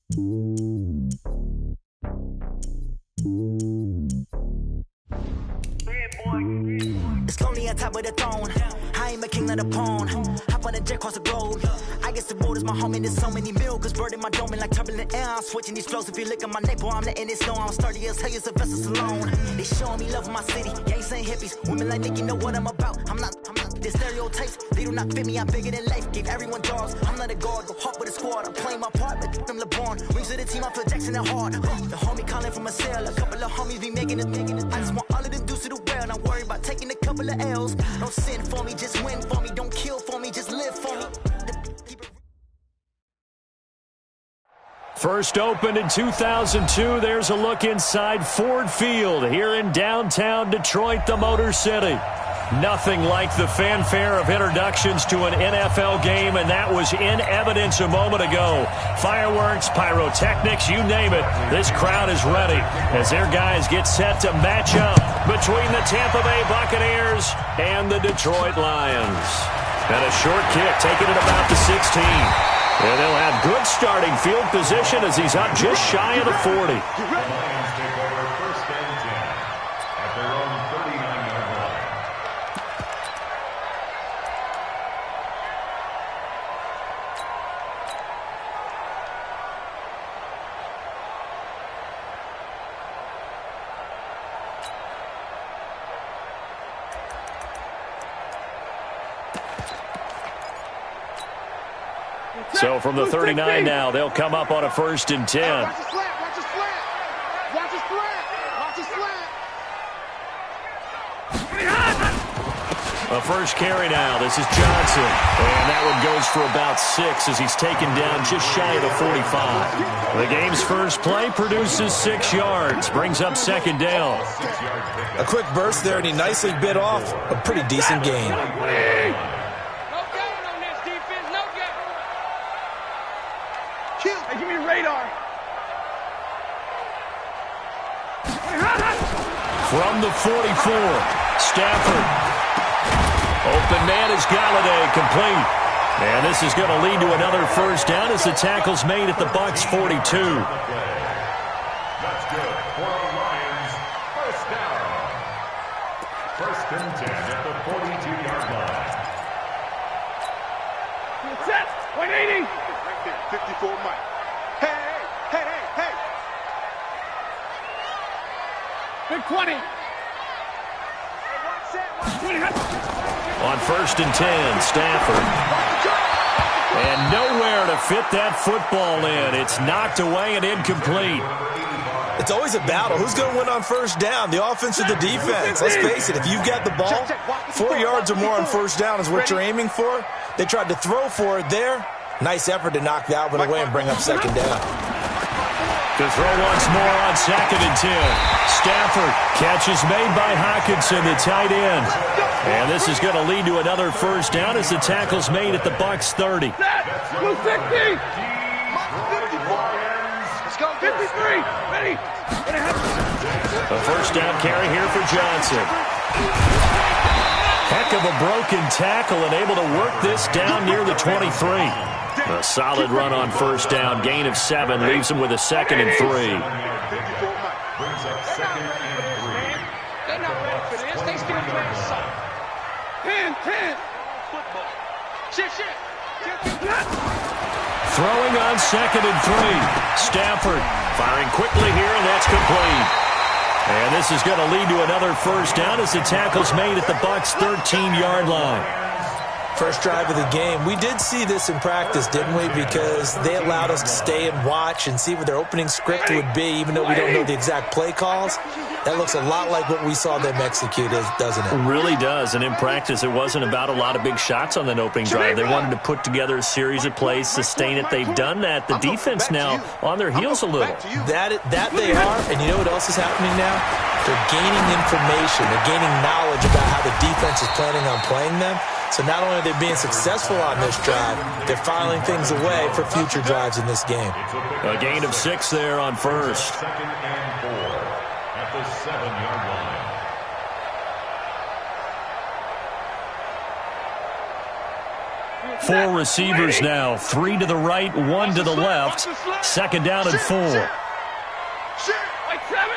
It's lonely on top of the throne. I ain't a king of the pawn. Hop on a jet across the globe. I guess the road is my home and there's so many miracles burning my dome and like turbulent air. I'm switching these flows. If you look at my neck, boy, I'm letting it snow. I'm sturdy as hell, as a vessel alone. They showing me love in my city. Gangs ain't hippies. Women like Nicky know what I'm about. I'm not the stereotypes. They do not fit me. I'm bigger than life. Gave everyone jobs. I'm not a guard. Go hard with a squad. I'm playing my part, but them LeBron. Rings to the team. I feel Jackson and hard. The homie calling from a cell. A couple of homies be making it. I just want all of them dudes to the well. Not worry about taking a couple of L's. Don't sin for me, just win for me. Don't kill for me, just live for me. First opened in 2002, there's a look inside Ford Field here in downtown Detroit, the Motor City. Nothing like the fanfare of introductions to an NFL game, and that was in evidence a moment ago. Fireworks, pyrotechnics, you name it. This crowd is ready as their guys get set to match up between the Tampa Bay Buccaneers and the Detroit Lions. And a short kick taken at about the 16. And they'll have good starting field position as he's up just shy of the 40. So from the 39 now, they'll come up on a 1st and 10. Watch the slant, watch the slant. Watch the slant, watch the slant. A first carry now. This is Johnson. And that one goes for about 6 as he's taken down just shy of the 45. The game's first play produces 6 yards. Brings up 2nd down. A quick burst there, and he nicely bit off a pretty decent gain. Hey, give me the radar. From the 44, Stafford. Open man is Galladay, complete. And this is going to lead to another 1st down as the tackle's made at the Bucs 42. That's good. For the Lions, 1st down. 1st and 10 at the 42-yard line. Set. 180. 54 Mike. Hey. Big 20. On 1st and 10, Stafford. And nowhere to fit that football in. It's knocked away and incomplete. It's always a battle. Who's going to win on 1st down, the offense or the defense? Let's face it, if you've got the ball, 4 yards or more on 1st down is what you're aiming for. They tried to throw for it there. Nice effort to knock that one away and bring up 2nd down. To throw once more on 2nd and 10. Stafford, catch is made by Hockenson, the tight end. And this is going to lead to another 1st down as the tackle's made at the Bucs 30. Blue 60. Let's go. 53. Ready. A 1st down carry here for Johnson. Heck of a broken tackle and able to work this down near the 23. A solid run on 1st down. Gain of 7 leaves him with a 2nd and 3. Brings up 2nd and 3. They're not ready for this. They still playing soft. 10. Football. Shit. Throwing on 2nd and 3. Stafford firing quickly here, and that's complete. And this is going to lead to another 1st down as the tackle's made at the Bucs 13-yard line. First drive of the game. We did see this in practice, didn't we? Because they allowed us to stay and watch and see what their opening script would be, even though we don't know the exact play calls. That looks a lot like what we saw them execute, doesn't it? It really does. And in practice, it wasn't about a lot of big shots on that opening drive. They wanted to put together a series of plays, sustain it. They've done that. The defense now on their heels a little. That they are. And you know what else is happening now? They're gaining information. They're gaining knowledge about how the defense is planning on playing them. So not only are they being successful on this drive, they're filing things away for future drives in this game. A gain of 6 there on 1st. 2nd and 4 at the 7-yard line. Four receivers now, 3 to the right, 1 to the left. Second down and 4. Like 7.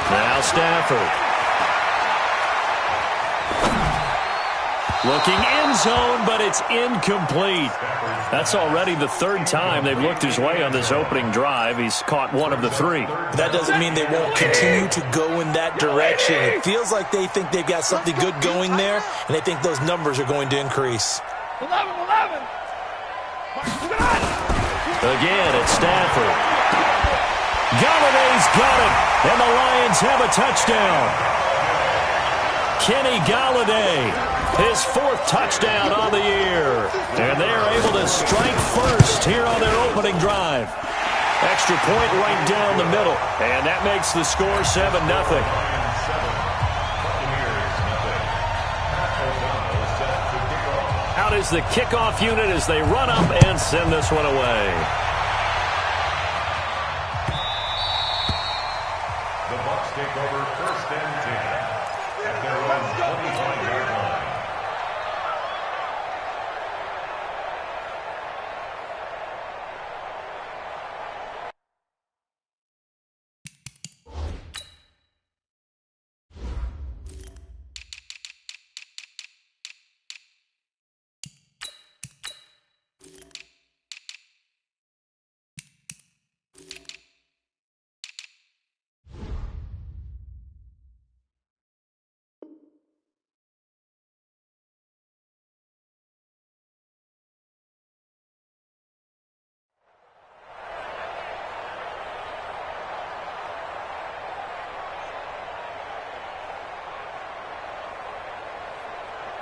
Now Stafford. Looking end zone, but it's incomplete. That's already the third time they've looked his way on this opening drive. He's caught one of the 3. That doesn't mean they won't continue to go in that direction. It feels like they think they've got something good going there, and they think those numbers are going to increase. 11. Again, it's Stafford. Galladay's got it, and the Lions have a touchdown. Kenny Galladay, his 4th touchdown on the year. And they're able to strike first here on their opening drive. Extra point right down the middle, and that makes the score 7-0. Out is the kickoff unit as they run up and send this one away. The Bucs take over 1st and 10 at their own 25-yard line.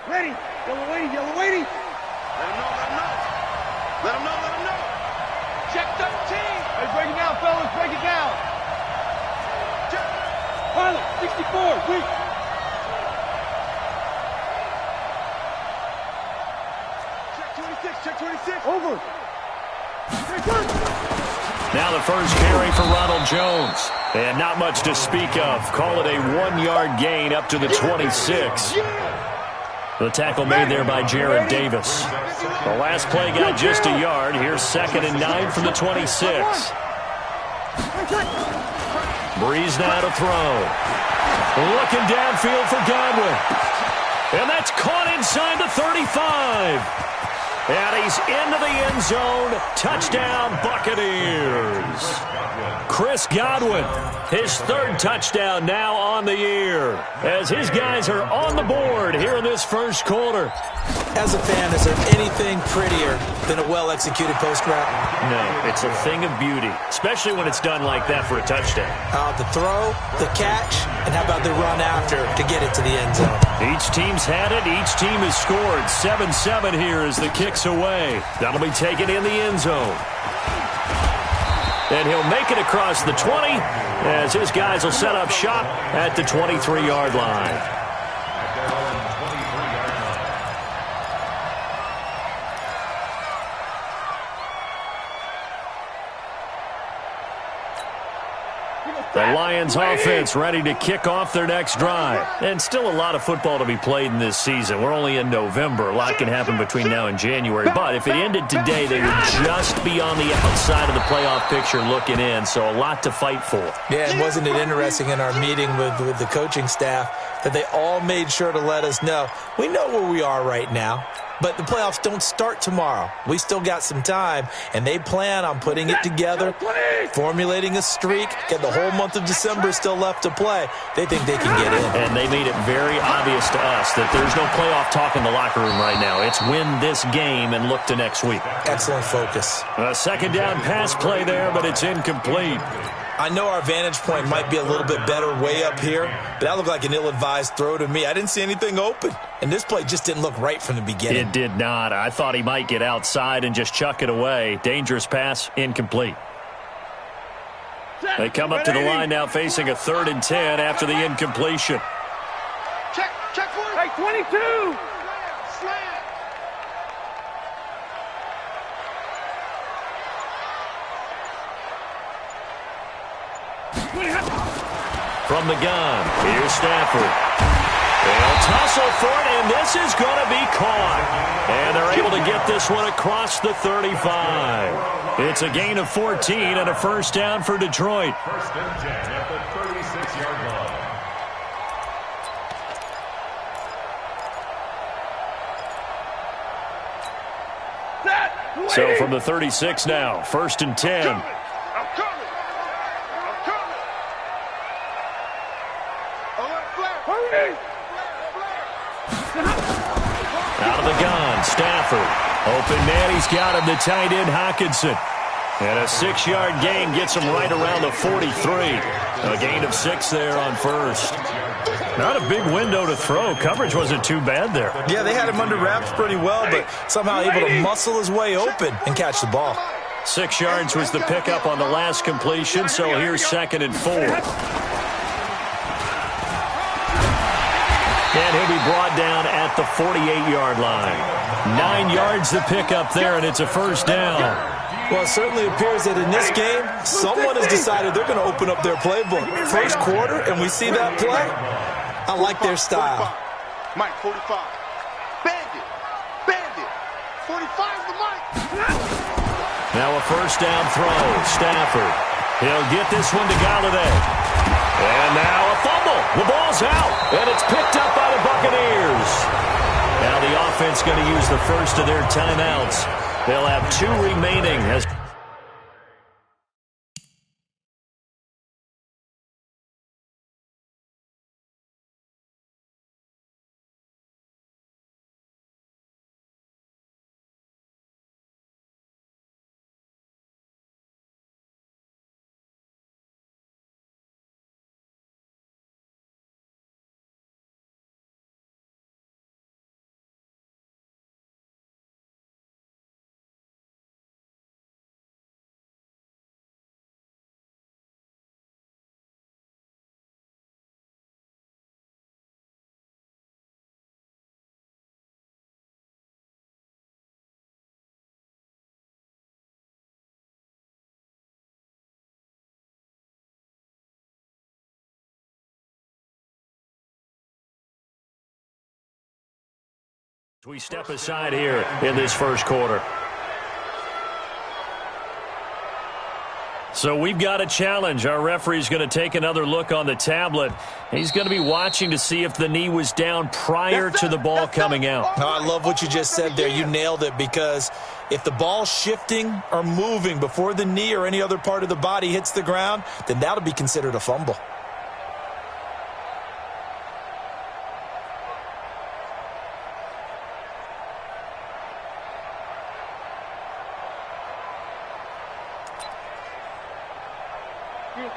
Ready. Yellow waiting. Let him know. Check 13. Hey, break it down, fellas. Break it down. Check. Pilot, 64. Weak. Check 26. Over. Now the first carry for Ronald Jones. And not much to speak of. Call it a 1-yard gain up to the 26. The tackle made there by Jared Davis. The last play got just a yard. Here's 2nd and 9 from the 26. Breeze now to throw. Looking downfield for Godwin. And that's caught inside the 35. And he's into the end zone. Touchdown, Buccaneers. Chris Godwin, his 3rd touchdown now on the year, as his guys are on the board here in this first quarter. As a fan, is there anything prettier than a well-executed post route? No, it's a thing of beauty, especially when it's done like that for a touchdown. The throw, the catch, and how about the run after to get it to the end zone? Each team's had it. Each team has scored. 7-7 here as the kick's away. That'll be taken in the end zone. And he'll make it across the 20 as his guys will set up shop at the 23-yard line. The Lions offense ready to kick off their next drive. And still a lot of football to be played in this season. We're only in November. A lot can happen between now and January. But if it ended today, they would just be on the outside of the playoff picture looking in. So a lot to fight for. Yeah, and wasn't it interesting in our meeting with the coaching staff that they all made sure to let us know, we know where we are right now. But the playoffs don't start tomorrow. We still got some time, and they plan on putting it together, formulating a streak, get the whole month of December still left to play. They think they can get in. And they made it very obvious to us that there's no playoff talk in the locker room right now. It's win this game and look to next week. Excellent focus. A 2nd down pass play there, but it's incomplete. I know our vantage point might be a little bit better way up here, but that looked like an ill-advised throw to me. I didn't see anything open, and this play just didn't look right from the beginning. It did not. I thought he might get outside and just chuck it away. Dangerous pass, incomplete. They come up to the line now facing a 3rd and 10 after the incompletion. Check for it. Hey, 22. From the gun, here's Stafford. They'll tussle for it, and this is going to be caught. And they're able to get this one across the 35. It's a gain of 14 and a first down for Detroit. First and 10 at the 36-yard line. So from the 36 now, first and 10. I'm coming. Hurry! Out of the gun, Stafford. Open man, he's got him, the tight end, Hockenson. And a 6-yard gain gets him right around the 43. A gain of 6 there on first. Not a big window to throw. Coverage wasn't too bad there. Yeah, they had him under wraps pretty well, but somehow able to muscle his way open and catch the ball. 6 yards was the pickup on the last completion, so here's 2nd and 4. And he'll be brought down at the 48-yard line. 9 yards the pickup there, and it's a first down. Well, it certainly appears that in this game, someone has decided they're going to open up their playbook. First quarter, and we see that play. I like their style. Mike, 45. Bandit. 45's the Mike. Now a first down throw. Stafford. He'll get this one to Galladay. And now a fumble. The ball's out, and it's picked up by the Buccaneers. Now the offense going to use the first of their timeouts. They'll have 2 remaining as we step aside here in this first quarter. So we've got a challenge. Our referee's going to take another look on the tablet. He's going to be watching to see if the knee was down prior to the ball coming out. Oh, I love what you just said there. You nailed it, because if the ball's shifting or moving before the knee or any other part of the body hits the ground, then that'll be considered a fumble.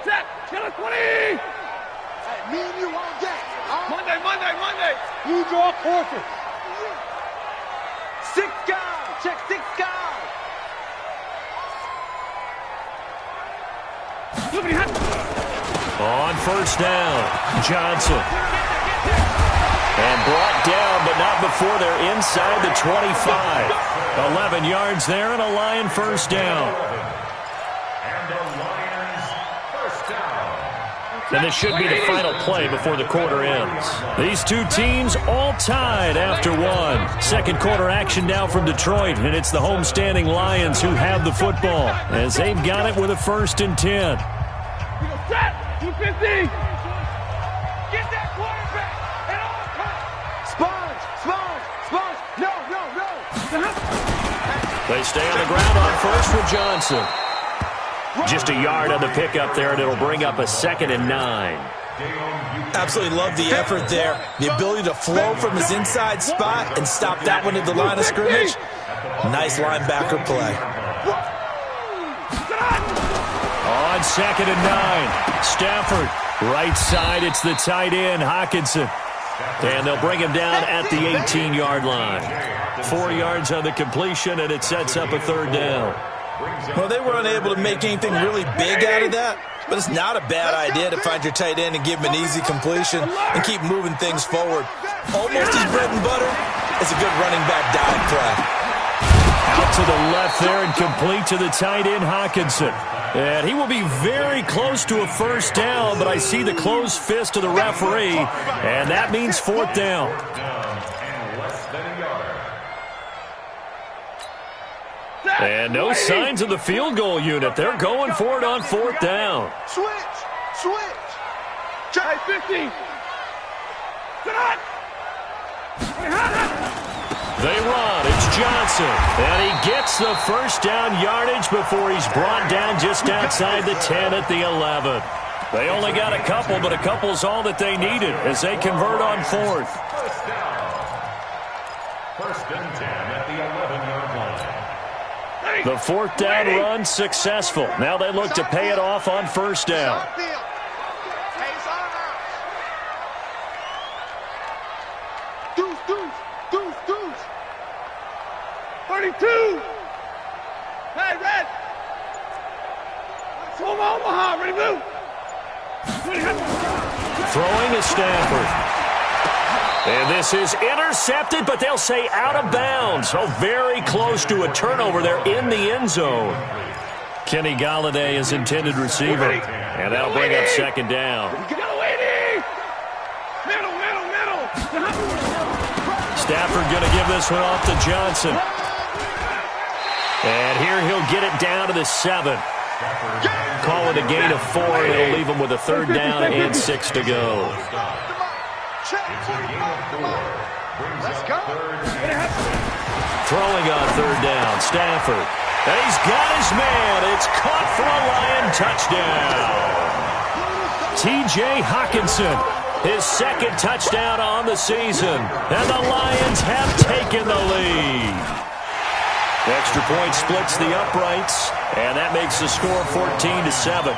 Set. Get a 20. Hey, me and you all day. Monday. You draw quarter. 6 guys. Check 6 guys. On first down, Johnson. And brought down, but not before they're inside the 25. 11 yards there and a Lion first down. And this should be the final play before the quarter ends. These two teams all tied after one. Second quarter action now from Detroit, and it's the homestanding Lions who have the football as they've got it with a first and 10. Set. 250. Get that quarterback. And all come. Sponge. No. They stay on the ground on first with Johnson. Just a yard on the pickup there, and it'll bring up a 2nd and 9. Absolutely love the effort there. The ability to flow from his inside spot and stop that one at the line of scrimmage. Nice linebacker play. On 2nd and 9, Stafford. Right side, it's the tight end, Hockenson. And they'll bring him down at the 18-yard line. 4 yards on the completion, and it sets up a 3rd down. Well, they were unable to make anything really big out of that, but it's not a bad idea to find your tight end and give him an easy completion and keep moving things forward. Almost his bread and butter. It's a good running back dive play. Out to the left there and complete to the tight end, Hockenson. And he will be very close to a first down, but I see the closed fist of the referee, and that means fourth down. And no signs of the field goal unit. They're going for it on fourth down. Switch. Try 50. They run. It's Johnson. And he gets the first down yardage before he's brought down just outside the 10 at the 11. They only got a couple, but a couple's all that they needed as they convert on fourth. First down. First and 10 at the 11-yard line. The fourth down run successful. Now they look to pay it off on first down. Deuce. 32. Hey, Red. Omaha, ready, blue. Throwing is Stafford. And this is intercepted, but they'll say out of bounds. So very close to a turnover there in the end zone. Kenny Galladay is intended receiver. And that'll bring up second down. Stafford going to give this one off to Johnson. And here he'll get it down to the 7. Call it a gain of 4, and it'll leave him with a third down and 6 to go. Throwing on third down, Stafford. And he's got his man. It's caught for a Lion touchdown. T.J. Hawkinson, his second touchdown on the season. And the Lions have taken the lead. The extra point splits the uprights, and that makes the score 14-7.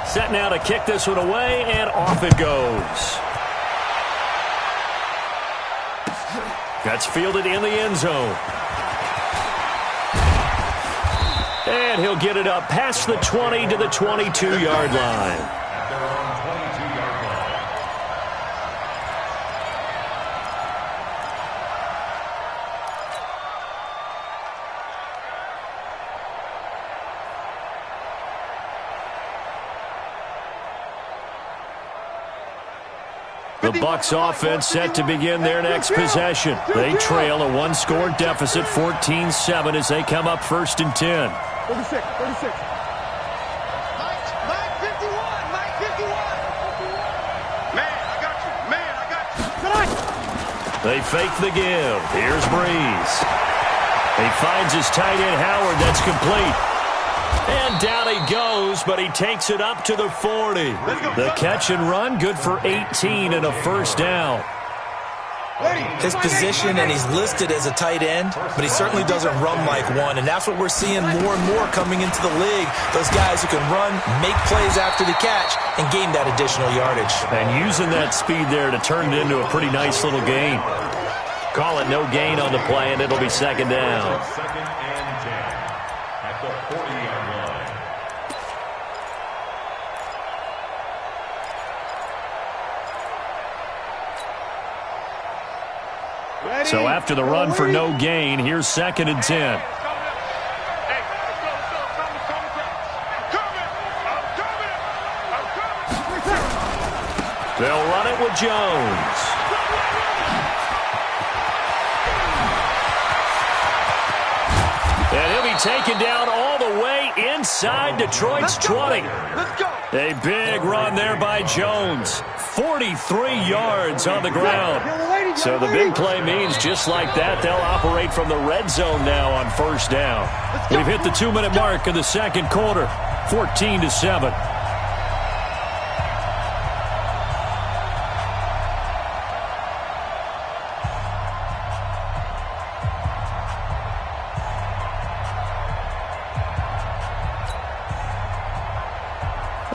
Set now to kick this one away, and off it goes. That's fielded in the end zone. And he'll get it up past the 20 to the 22-yard line. The Bucs offense set to begin their next possession. They trail a one-score deficit, 14-7, as they come up first and 10. 36. Mike 51. Man, I got you. They fake the give. Here's Breeze. He finds his tight end, Howard. That's complete. And down he goes, but he takes it up to the 40. The catch and run, good for 18 and a first down. His position, and he's listed as a tight end, but he certainly doesn't run like one, and that's what we're seeing more and more coming into the league. Those guys who can run, make plays after the catch, and gain that additional yardage. And using that speed there to turn it into a pretty nice little gain. Call it no gain on the play, and it'll be second down. Second and 10 at the 40-yard line. So after the run for no gain, here's second and 10. They'll run it with Jones. And he'll be taken down all the way inside Detroit's 20. A big run there by Jones. 43 yards on the ground. So the big play means just like that, they'll operate from the red zone now on first down. We've hit the 2-minute mark in the second quarter, 14-7.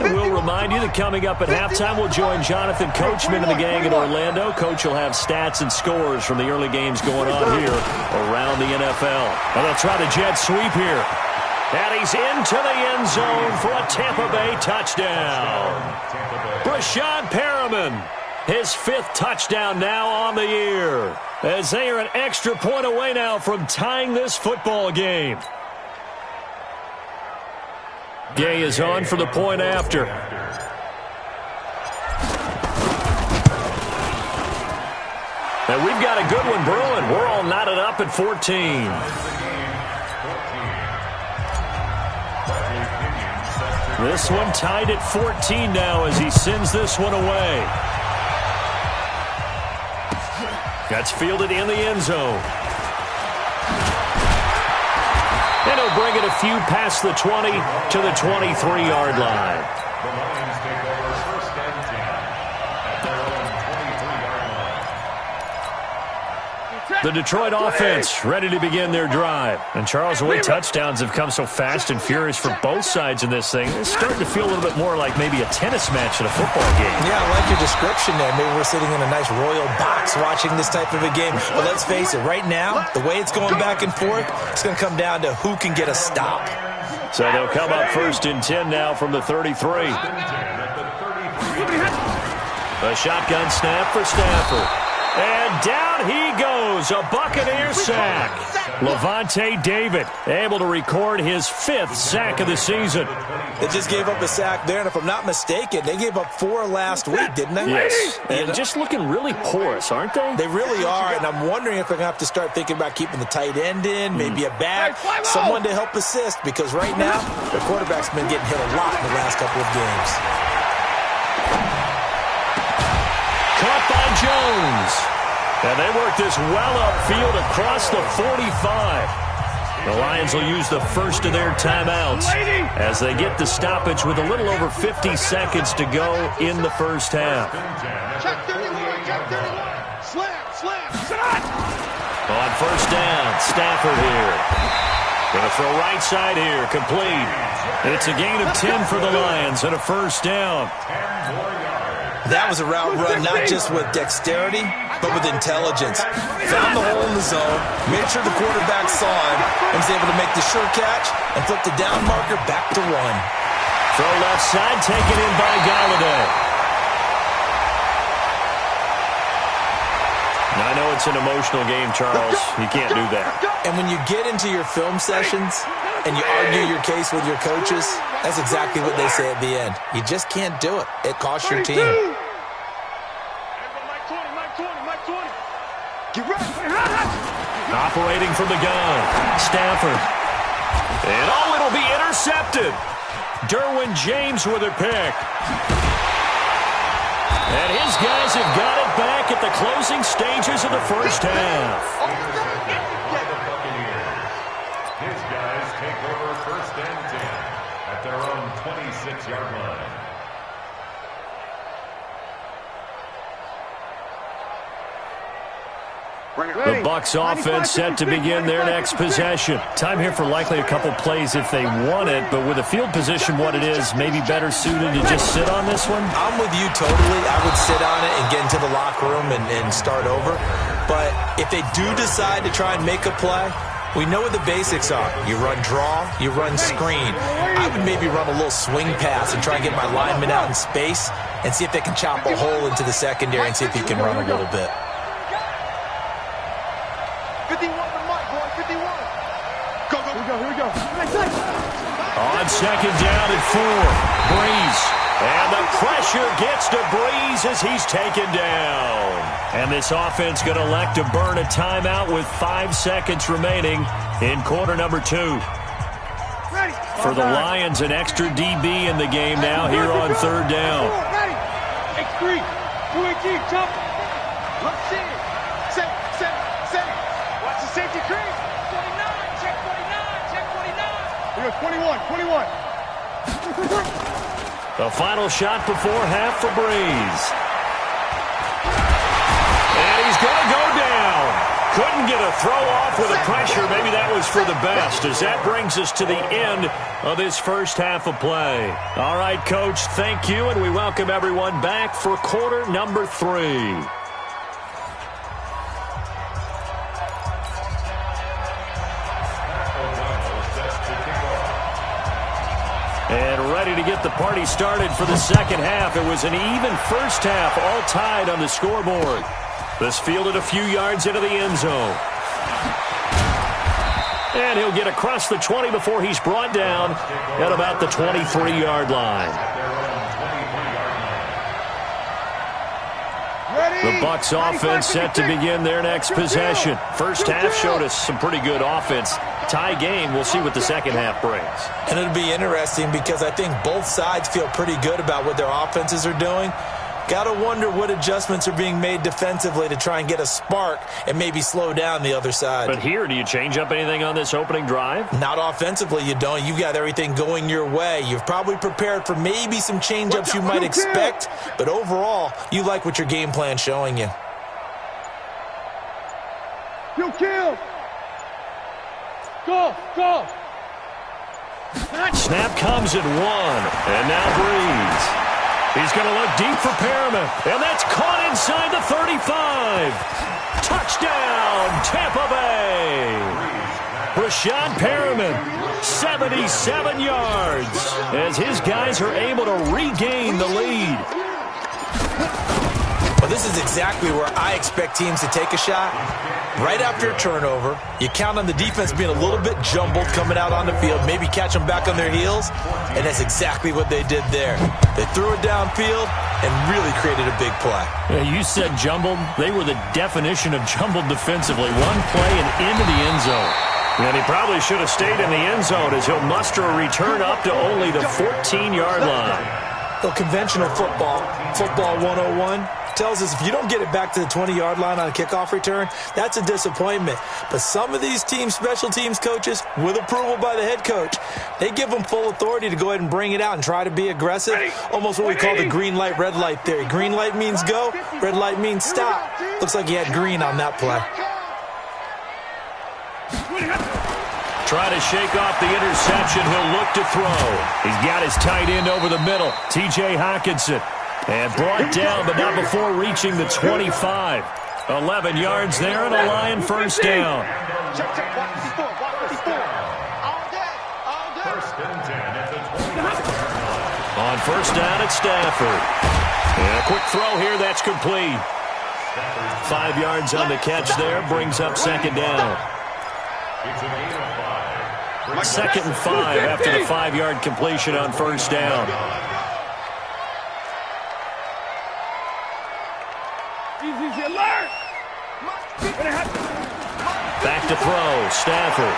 We'll remind you that coming up at halftime, we'll join Jonathan Coachman and the gang in Orlando. Coach will have stats and scores from the early games going on here around the NFL. And they'll try the jet sweep here. And he's into the end zone for a Tampa Bay touchdown. Brashad Perriman, his 5th touchdown now on the year, as they are an extra point away now from tying this football game. Gay is on for the point after. And we've got a good one brewing. We're all knotted up at 14. This one tied at 14 now as he sends this one away. That's fielded in the end zone. And he'll bring it a few past the 20 to the 23-yard line. The Lions take over 1st and 10 at their own 23-yard line. The Detroit offense ready to begin their drive. And Charles, the way touchdowns have come so fast and furious for both sides in this thing, it's starting to feel a little bit more like maybe a tennis match in a football game. Yeah, I like your description there. Maybe we're sitting in a nice royal box watching this type of a game. But let's face it, right now, the way it's going back and forth, it's going to come down to who can get a stop. So they'll come up 1st and 10 now from the 33. A shotgun snap for Stafford. And down he goes, a Buccaneer sack. Levante David able to record his 5th sack of the season. They just gave up a sack there, and if I'm not mistaken, they gave up 4 last week, didn't they? Yes, and just looking really porous, aren't they? They really are, and I'm wondering if they're going to have to start thinking about keeping the tight end in, maybe a back, someone to help assist, because right now, their quarterback's been getting hit a lot in the last couple of games. Caught by Jones. And they work this well upfield across the 45. The Lions will use the first of their timeouts as they get the stoppage with a little over 50 seconds to go in the first half. Check 31, check 31. Slam. On first down, Stafford here. Going to throw right side here, complete. And it's a gain of 10 for the Lions and a first down. That was a route run not just with dexterity, but with intelligence. Found the hole in the zone, made sure the quarterback saw him, and was able to make the sure catch and flip the down marker back to 1. Throw left side, taken in by Galladay. Now, I know it's an emotional game, Charles. You can't do that. And when you get into your film sessions and you argue your case with your coaches, that's exactly what they say at the end. You just can't do it. It costs your team. Operating from the gun, Stafford. And it'll be intercepted. Derwin James with a pick. And his guys have got it back at the closing stages of the first half. His guys take over 1st and 10 at their own 26-yard line. The Bucs offense set to begin their next possession. Time here for likely a couple plays if they want it, but with the field position what it is, maybe better suited to just sit on this one? I'm with you totally. I would sit on it and get into the locker room and start over. But if they do decide to try and make a play, we know what the basics are. You run draw, you run screen. I would maybe run a little swing pass and try and get my lineman out in space and see if they can chop a hole into the secondary and see if he can run a little bit. 51 to Mike, boy, 51. Go. Here we go. On second down at 4, Breeze. And the pressure gets to Breeze as he's taken down. And this offense going to elect to burn a timeout with 5 seconds remaining in quarter number 2. For the Lions, an extra DB in the game now here on 3rd down. Ready. X3. 2-18, jump. Let's see it. Set. Watch the safety crease. 49, check 49. Here goes 21. The final shot before half for Breeze. And he's going to go down. Couldn't get a throw off with the pressure. Maybe that was for the best, as that brings us to the end of this first half of play. All right, Coach, thank you, and we welcome everyone back for quarter number 3. And ready to get the party started for the second half. It was an even first half, all tied on the scoreboard. This fielded a few yards into the end zone. And he'll get across the 20 before he's brought down at about the 23-yard line. The Bucs offense set to begin their next possession. First half showed us some pretty good offense. Tie game, we'll see what the second half brings. And it'll be interesting because I think both sides feel pretty good about what their offenses are doing. Got to wonder what adjustments are being made defensively to try and get a spark and maybe slow down the other side. But here, do you change up anything on this opening drive? Not offensively, you don't. You got everything going your way. You've probably prepared for maybe some change-ups you might expect, but overall, you like what your game plan's showing you. You kill. Go, go. Snap comes at 1, and now Breeze. He's going to look deep for Perriman, and that's caught inside the 35. Touchdown, Tampa Bay. Rashad Perriman, 77 yards, as his guys are able to regain the lead. Well, this is exactly where I expect teams to take a shot. Right after a turnover, you count on the defense being a little bit jumbled coming out on the field, maybe catch them back on their heels, and that's exactly what they did there. They threw it downfield and really created a big play. Yeah, you said jumbled. They were the definition of jumbled defensively. One play and into the end zone. And he probably should have stayed in the end zone as he'll muster a return up to only the 14-yard line. So conventional football 101, tells us if you don't get it back to the 20-yard line on a kickoff return, that's a disappointment. But some of these teams, special teams coaches, with approval by the head coach, they give them full authority to go ahead and bring it out and try to be aggressive, almost what we call the green light, red light theory. Green light means go, red light means stop. Looks like he had green on that play. Try to shake off the interception. He'll look to throw. He's got his tight end over the middle, T.J. Hockenson. And brought down, but not before reaching the 25. 11 yards there and a Lion first down. On first down at Stafford. And a quick throw here, that's complete. 5 yards on the catch there, brings up second down. Second and 5 after the 5-yard completion on first down. Back to throw, Stafford.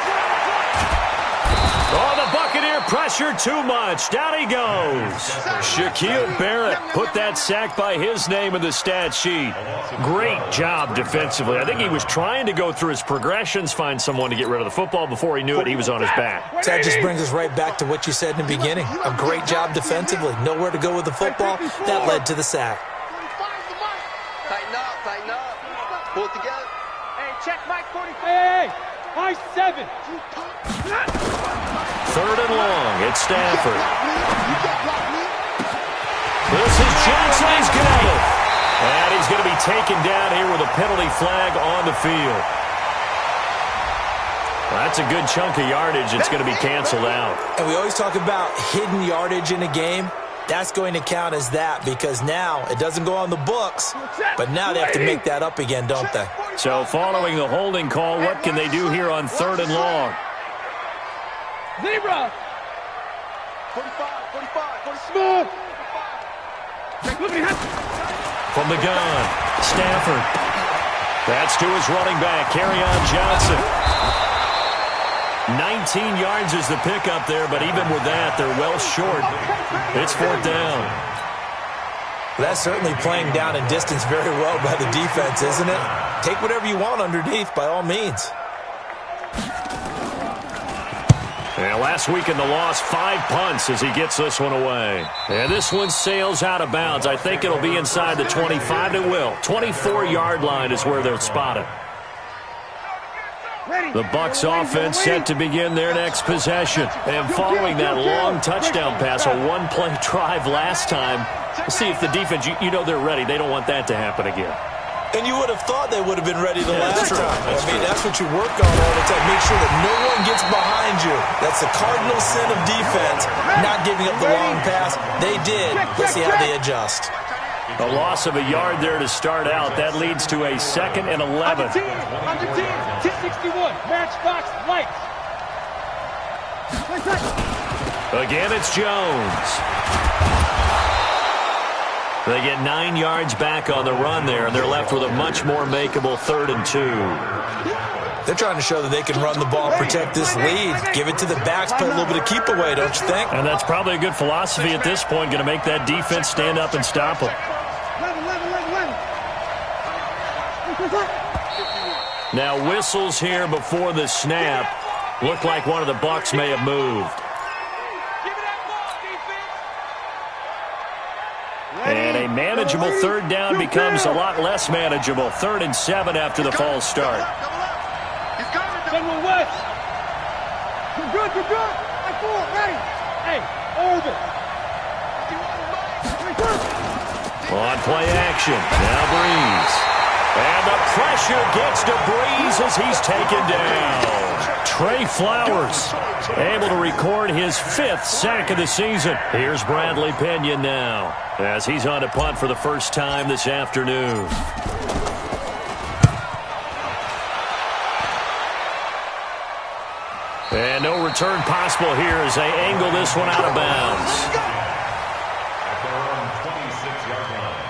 Oh, the Buccaneer pressure too much. Down he goes. Shaquille Barrett put that sack by his name in the stat sheet. Great job defensively. I think he was trying to go through his progressions, find someone to get rid of the football. Before he knew it, he was on his back. That just brings us right back to what you said in the beginning. A great job defensively. Nowhere to go with the football. That led to the sack. Tighten up. Pull it together. Hey, check Mike 45. Hey, Mike 7. Third and long, it's Stafford. This is Johnson. He's got it. And he's going to be taken down here with a penalty flag on the field. That's a good chunk of yardage. It's going to be canceled out. And we always talk about hidden yardage in a game. That's going to count as that because now it doesn't go on the books, but now they have to make that up again, don't they? So following the holding call, what can they do here on third and long? Zebra. 45. Smooth. From the gun, Stafford. That's to his running back, Kerryon Johnson. 19 yards is the pickup there, but even with that, they're well short. It's fourth down. That's certainly playing down and distance very well by the defense, isn't it? Take whatever you want underneath, by all means. And last week in the loss, 5 punts as he gets this one away. And this one sails out of bounds. I think it'll be inside the 25. It will. 24-yard line is where they'll spot it. The Bucs offense set to begin their next possession. And following that long touchdown pass, a one-play drive last time, let's see if the defense, you know they're ready. They don't want that to happen again. And you would have thought they would have been ready the last time. That's what you work on all the time. Make sure that no one gets behind you. That's the cardinal sin of defense, not giving up the long pass. They did. Let's see how they adjust. A loss of a yard there to start out. That leads to a 2nd and 11. 1061, matchbox lights. Again, it's Jones. They get 9 yards back on the run there, and they're left with a much more makeable 3rd and 2. They're trying to show that they can run the ball, protect this lead, give it to the backs, play a little bit of keep away, don't you think? And that's probably a good philosophy at this point, going to make that defense stand up and stop them. Now whistles here before the snap. Looked like one of the Bucs may have moved. And a manageable 3rd down becomes a lot less manageable. 3rd and 7 after the false start. You're good. Right forward, ready. Hey, over. On play action. Now Breeze. And the pressure gets to Breeze as he's taken down. Trey Flowers able to record his 5th sack of the season. Here's Bradley Pinion now as he's on to punt for the first time this afternoon. And no return possible here as they angle this one out of bounds. At their own 26-yard line.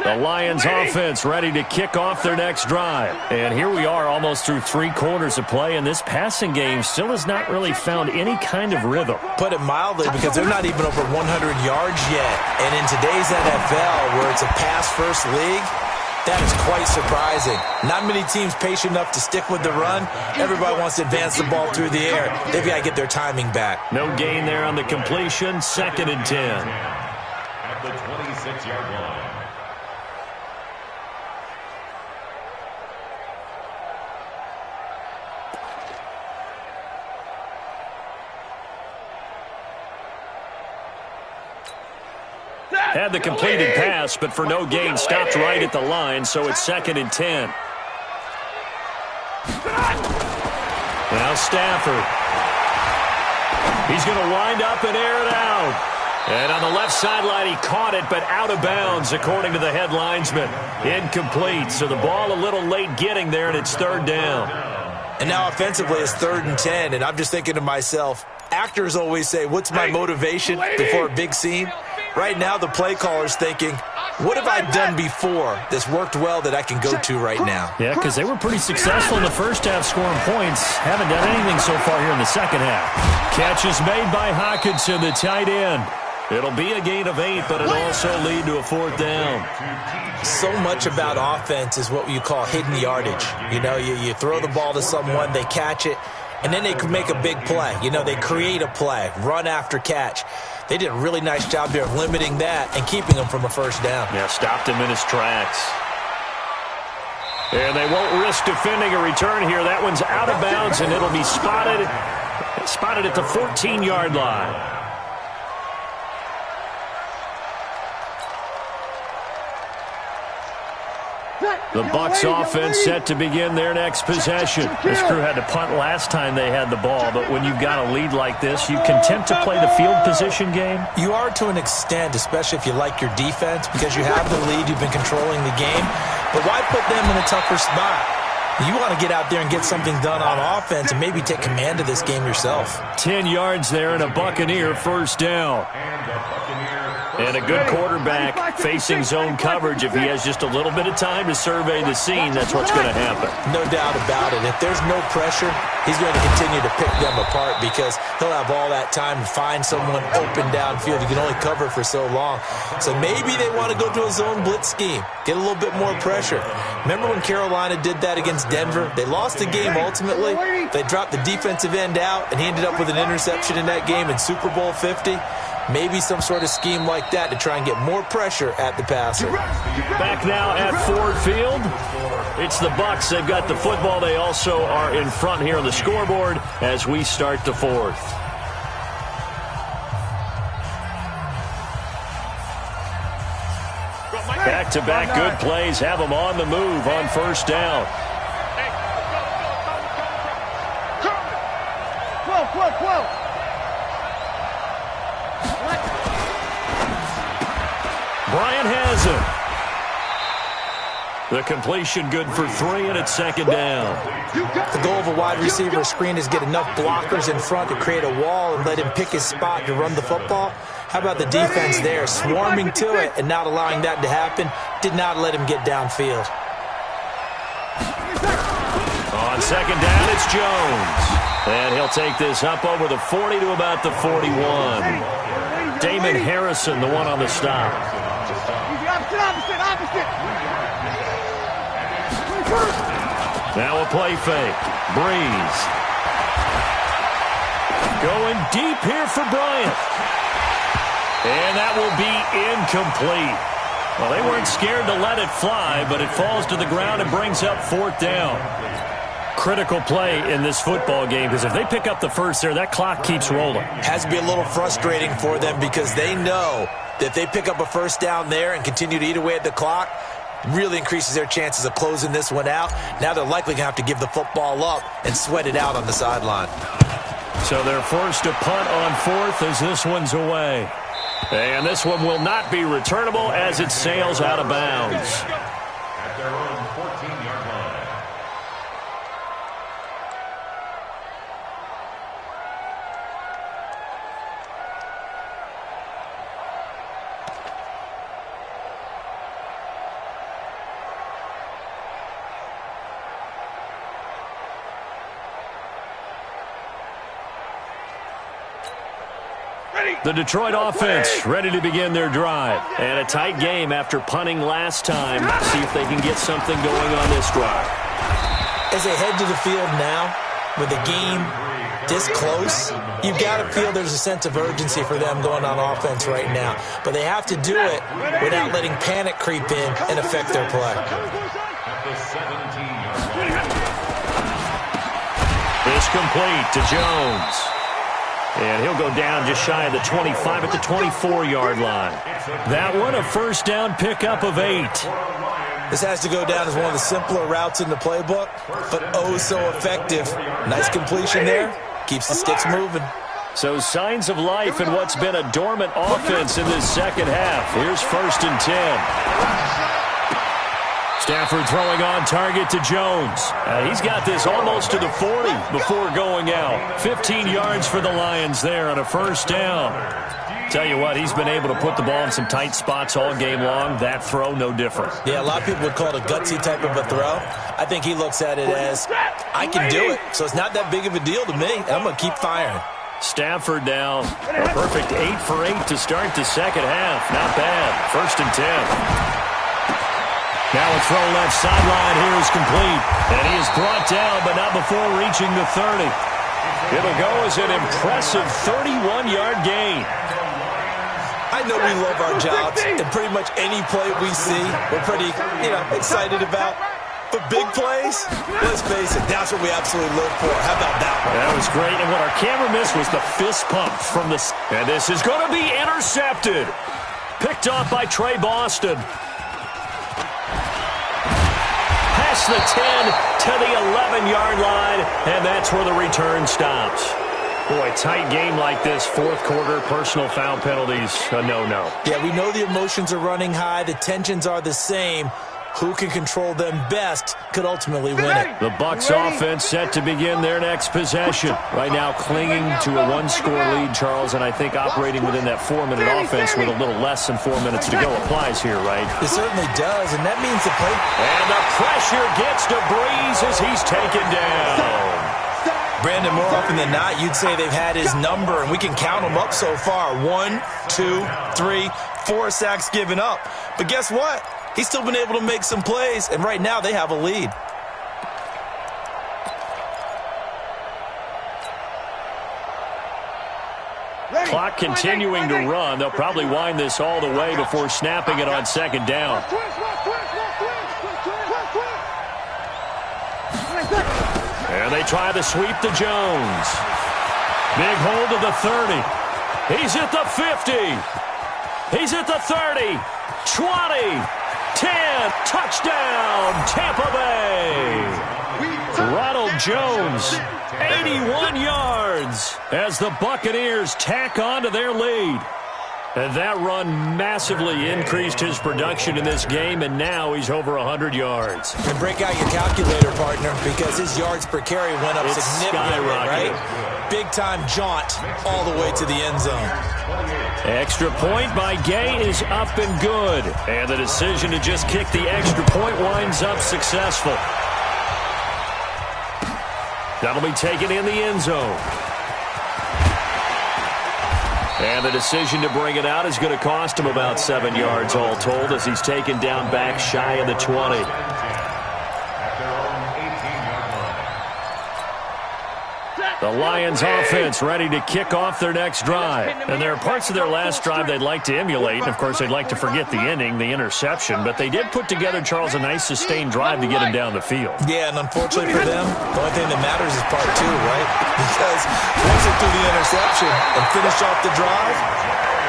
The Lions offense ready to kick off their next drive. And here we are almost through 3 quarters of play, and this passing game still has not really found any kind of rhythm. Put it mildly, because they're not even over 100 yards yet. And in today's NFL, where it's a pass-first league, that is quite surprising. Not many teams patient enough to stick with the run. Everybody wants to advance the ball through the air. They've got to get their timing back. No gain there on the completion. 2nd and 10. At the 26-yard line. Had the completed pass, but for no gain, stopped right at the line, so it's 2nd and 10. Now Stafford. He's going to wind up and air it out. And on the left sideline, he caught it, but out of bounds, according to the head linesman. Incomplete, so the ball a little late getting there, and it's 3rd down. And now offensively, it's 3rd and 10, and I'm just thinking to myself, actors always say, what's my motivation before a big scene? Right now, the play caller's thinking, what have I done before that's worked well that I can go to right now? Yeah, because they were pretty successful in the first half scoring points. Haven't done anything so far here in the second half. Catch is made by Hockenson, the tight end. It'll be a gain of 8, but it'll also lead to a 4th down. So much about offense is what you call hidden yardage. You know, you throw the ball to someone, they catch it, and then they can make a big play. You know, they create a play, run after catch. They did a really nice job there of limiting that and keeping him from a 1st down. Yeah, stopped him in his tracks. And they won't risk defending a return here. That one's out of bounds, and it'll be spotted at the 14-yard line. The Bucs offense set to begin their next possession. This crew had to punt last time they had the ball, but when you've got a lead like this, you content to play the field position game? You are to an extent, especially if you like your defense, because you have the lead, you've been controlling the game. But why put them in a tougher spot? You want to get out there and get something done on offense and maybe take command of this game yourself. 10 yards there and a Buccaneer 1st down. And a good quarterback facing zone coverage. If he has just a little bit of time to survey the scene, that's what's going to happen. No doubt about it. If there's no pressure, he's going to continue to pick them apart because he'll have all that time to find someone open downfield. He can only cover for so long. So maybe they want to go to a zone blitz scheme, get a little bit more pressure. Remember when Carolina did that against Denver? They lost the game ultimately. They dropped the defensive end out, and he ended up with an interception in that game in Super Bowl 50. Maybe some sort of scheme like that to try and get more pressure at the passer. Back now at Ford Field. It's the Bucs. They've got the football. They also are in front here on the scoreboard as we start the fourth. Back-to-back good plays have them on the move on first down. Bryant has it. The completion good for 3, and it's second down. The goal of a wide receiver screen is get enough blockers in front to create a wall and let him pick his spot to run the football. How about the defense there, swarming to it and not allowing that to happen? Did not let him get downfield. On second down, it's Jones. And he'll take this up over the 40 to about the 41. Damon Harrison, the one on the stop. Opposite. Now a play fake. Breeze. Going deep here for Bryant. And that will be incomplete. Well, they weren't scared to let it fly, but it falls to the ground and brings up fourth down. Critical play in this football game, because if they pick up the first there, that clock keeps rolling. Has to be a little frustrating for them because they know that if they pick up a first down there and continue to eat away at the clock, really increases their chances of closing this one out. Now they're likely going to have to give the football up and sweat it out on the sideline. So they're forced to punt on fourth as this one's away. And this one will not be returnable as it sails out of bounds. At their own 14-yard line. The Detroit offense ready to begin their drive. And a tight game after punting last time. See if they can get something going on this drive. As they head to the field now, with the game this close, you've got to feel there's a sense of urgency for them going on offense right now. But they have to do it without letting panic creep in and affect their play. It's complete to Jones. And he'll go down just shy of the 25 at the 24-yard line. That one, a first down pickup of 8. This has to go down as one of the simpler routes in the playbook, but oh so effective. Nice completion there. Keeps the sticks moving. So signs of life in what's been a dormant offense in this second half. Here's first and 10. Stafford throwing on target to Jones. He's got this almost to the 40 before going out. 15 yards for the Lions there on a first down. Tell you what, he's been able to put the ball in some tight spots all game long. That throw, no different. Yeah, a lot of people would call it a gutsy type of a throw. I think he looks at it as, I can do it, so it's not that big of a deal to me. I'm going to keep firing. Stafford now, a perfect 8 for 8 to start the second half. Not bad. First and 10. Now a throw left sideline here is complete. And he is brought down, but not before reaching the 30. It'll go as an impressive 31-yard gain. I know we love our jobs, and pretty much any play we see, we're pretty, excited about. But big plays, let's face it, that's what we absolutely live for. How about that one? That was great, and what our camera missed was the fist pump from the... And this is going to be intercepted. Picked off by Trey Boston. Past the 10 to the 11-yard line, and that's where the return stops. Boy, tight game like this, fourth quarter, personal foul penalties, a no-no. Yeah, we know the emotions are running high, the tensions are the same. Who can control them best could ultimately win it. The Bucs offense set to begin their next possession. Right now clinging to a one-score lead, Charles, and I think operating within that 4-minute offense with a little less than 4 minutes to go applies here, right? It certainly does, and that means the play... And the pressure gets to Breeze as he's taken down. Brandon, more often than not, you'd say they've had his number, and we can count them up so far. 1, 2, 3, 4 sacks given up. But guess what? He's still been able to make some plays, and right now they have a lead. Clock continuing to run. They'll probably wind this all the way before snapping it on second down. And they try the sweep to Jones. Big hold to the 30. He's at the 50. He's at the 30. 20. 10. Touchdown, Tampa Bay. Ronald Jones, 81 yards as the Buccaneers tack on to their lead. And that run massively increased his production in this game, and now he's over 100 yards. And break out your calculator, partner, because his yards per carry went up significantly, right? Big-time jaunt all the way to the end zone. Extra point by Gay is up and good. And the decision to just kick the extra point winds up successful. That'll be taken in the end zone. And the decision to bring it out is going to cost him about 7 yards all told as he's taken down back shy of the 20. The Lions offense ready to kick off their next drive. And there are parts of their last drive they'd like to emulate. And, of course, they'd like to forget the ending, the interception. But they did put together, Charles, a nice sustained drive to get him down the field. Yeah, and unfortunately for them, the only thing that matters is part two, right? Because once they threw the interception and finish off the drive,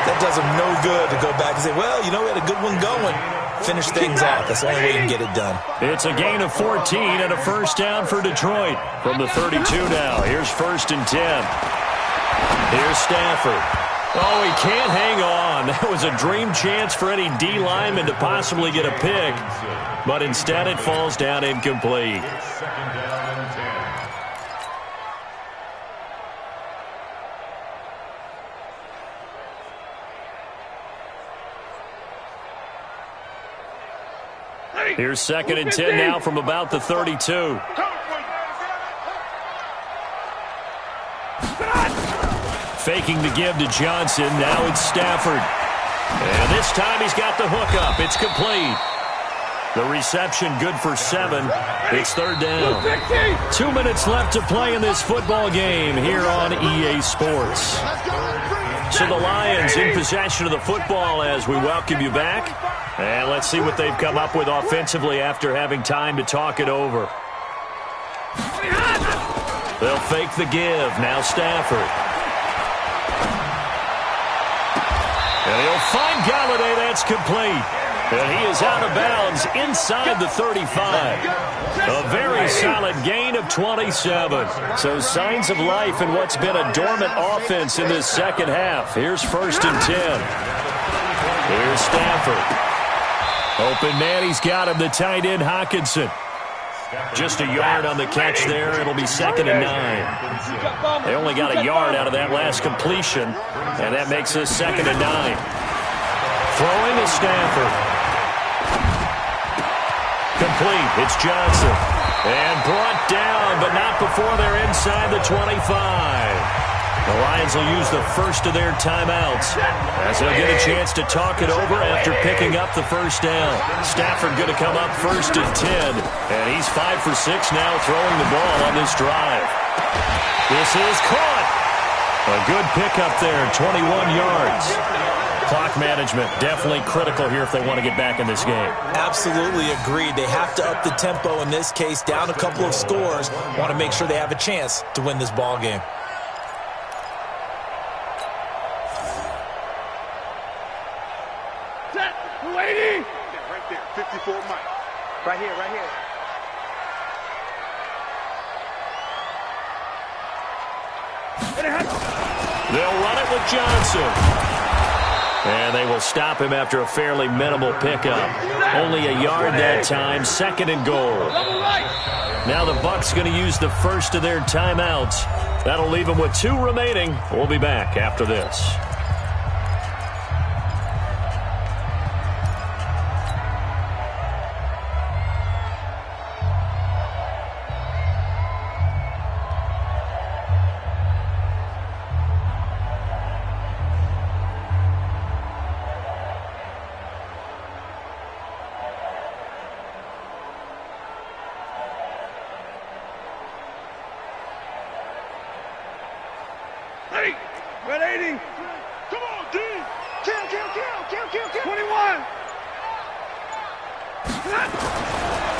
that does them no good to go back and say, well, you know, we had a good one going. Finish things off. That's the only way you can get it done. It's a gain of 14 and a first down for Detroit. From the 32 now. Here's 1st and 10. Here's Stafford. Oh, he can't hang on. That was a dream chance for any D lineman to possibly get a pick. But instead it falls down incomplete. Here's 2nd and 10 now from about the 32. Faking the give to Johnson. Now it's Stafford. And this time he's got the hook up. It's complete. The reception good for 7. It's 3rd down. 2 minutes left to play in this football game here on EA Sports. So the Lions in possession of the football as we welcome you back. And let's see what they've come up with offensively after having time to talk it over. They'll fake the give. Now Stafford. And he'll find Galladay. That's complete. And he is out of bounds inside the 35. A very solid gain of 27. So signs of life in what's been a dormant offense in this second half. Here's 1st and 10. Here's Stafford. Open man, he's got him, the tight end Hockenson. Just a yard on the catch there. It'll be 2nd and 9. They only got a yard out of that last completion, and that makes this 2nd and 9. Throwing to Stafford. Complete. It's Johnson. And brought down, but not before they're inside the 25. The Lions will use the first of their timeouts as they'll get a chance to talk it over after picking up the first down. Stafford going to come up 1st and 10, and he's 5 for 6 now throwing the ball on this drive. This is caught. A good pickup there, 21 yards. Clock management definitely critical here if they want to get back in this game. Absolutely agreed. They have to up the tempo in this case, down a couple of scores. Want to make sure they have a chance to win this ball game. Right there, 54 Mike. Right here, right here. They'll run it with Johnson. And they will stop him after a fairly minimal pickup. Only a yard that time, 2nd and goal. Now the Bucs going to use the first of their timeouts. That'll leave them with 2 remaining. We'll be back after this. Red 80. Come on, D. Kill. 21.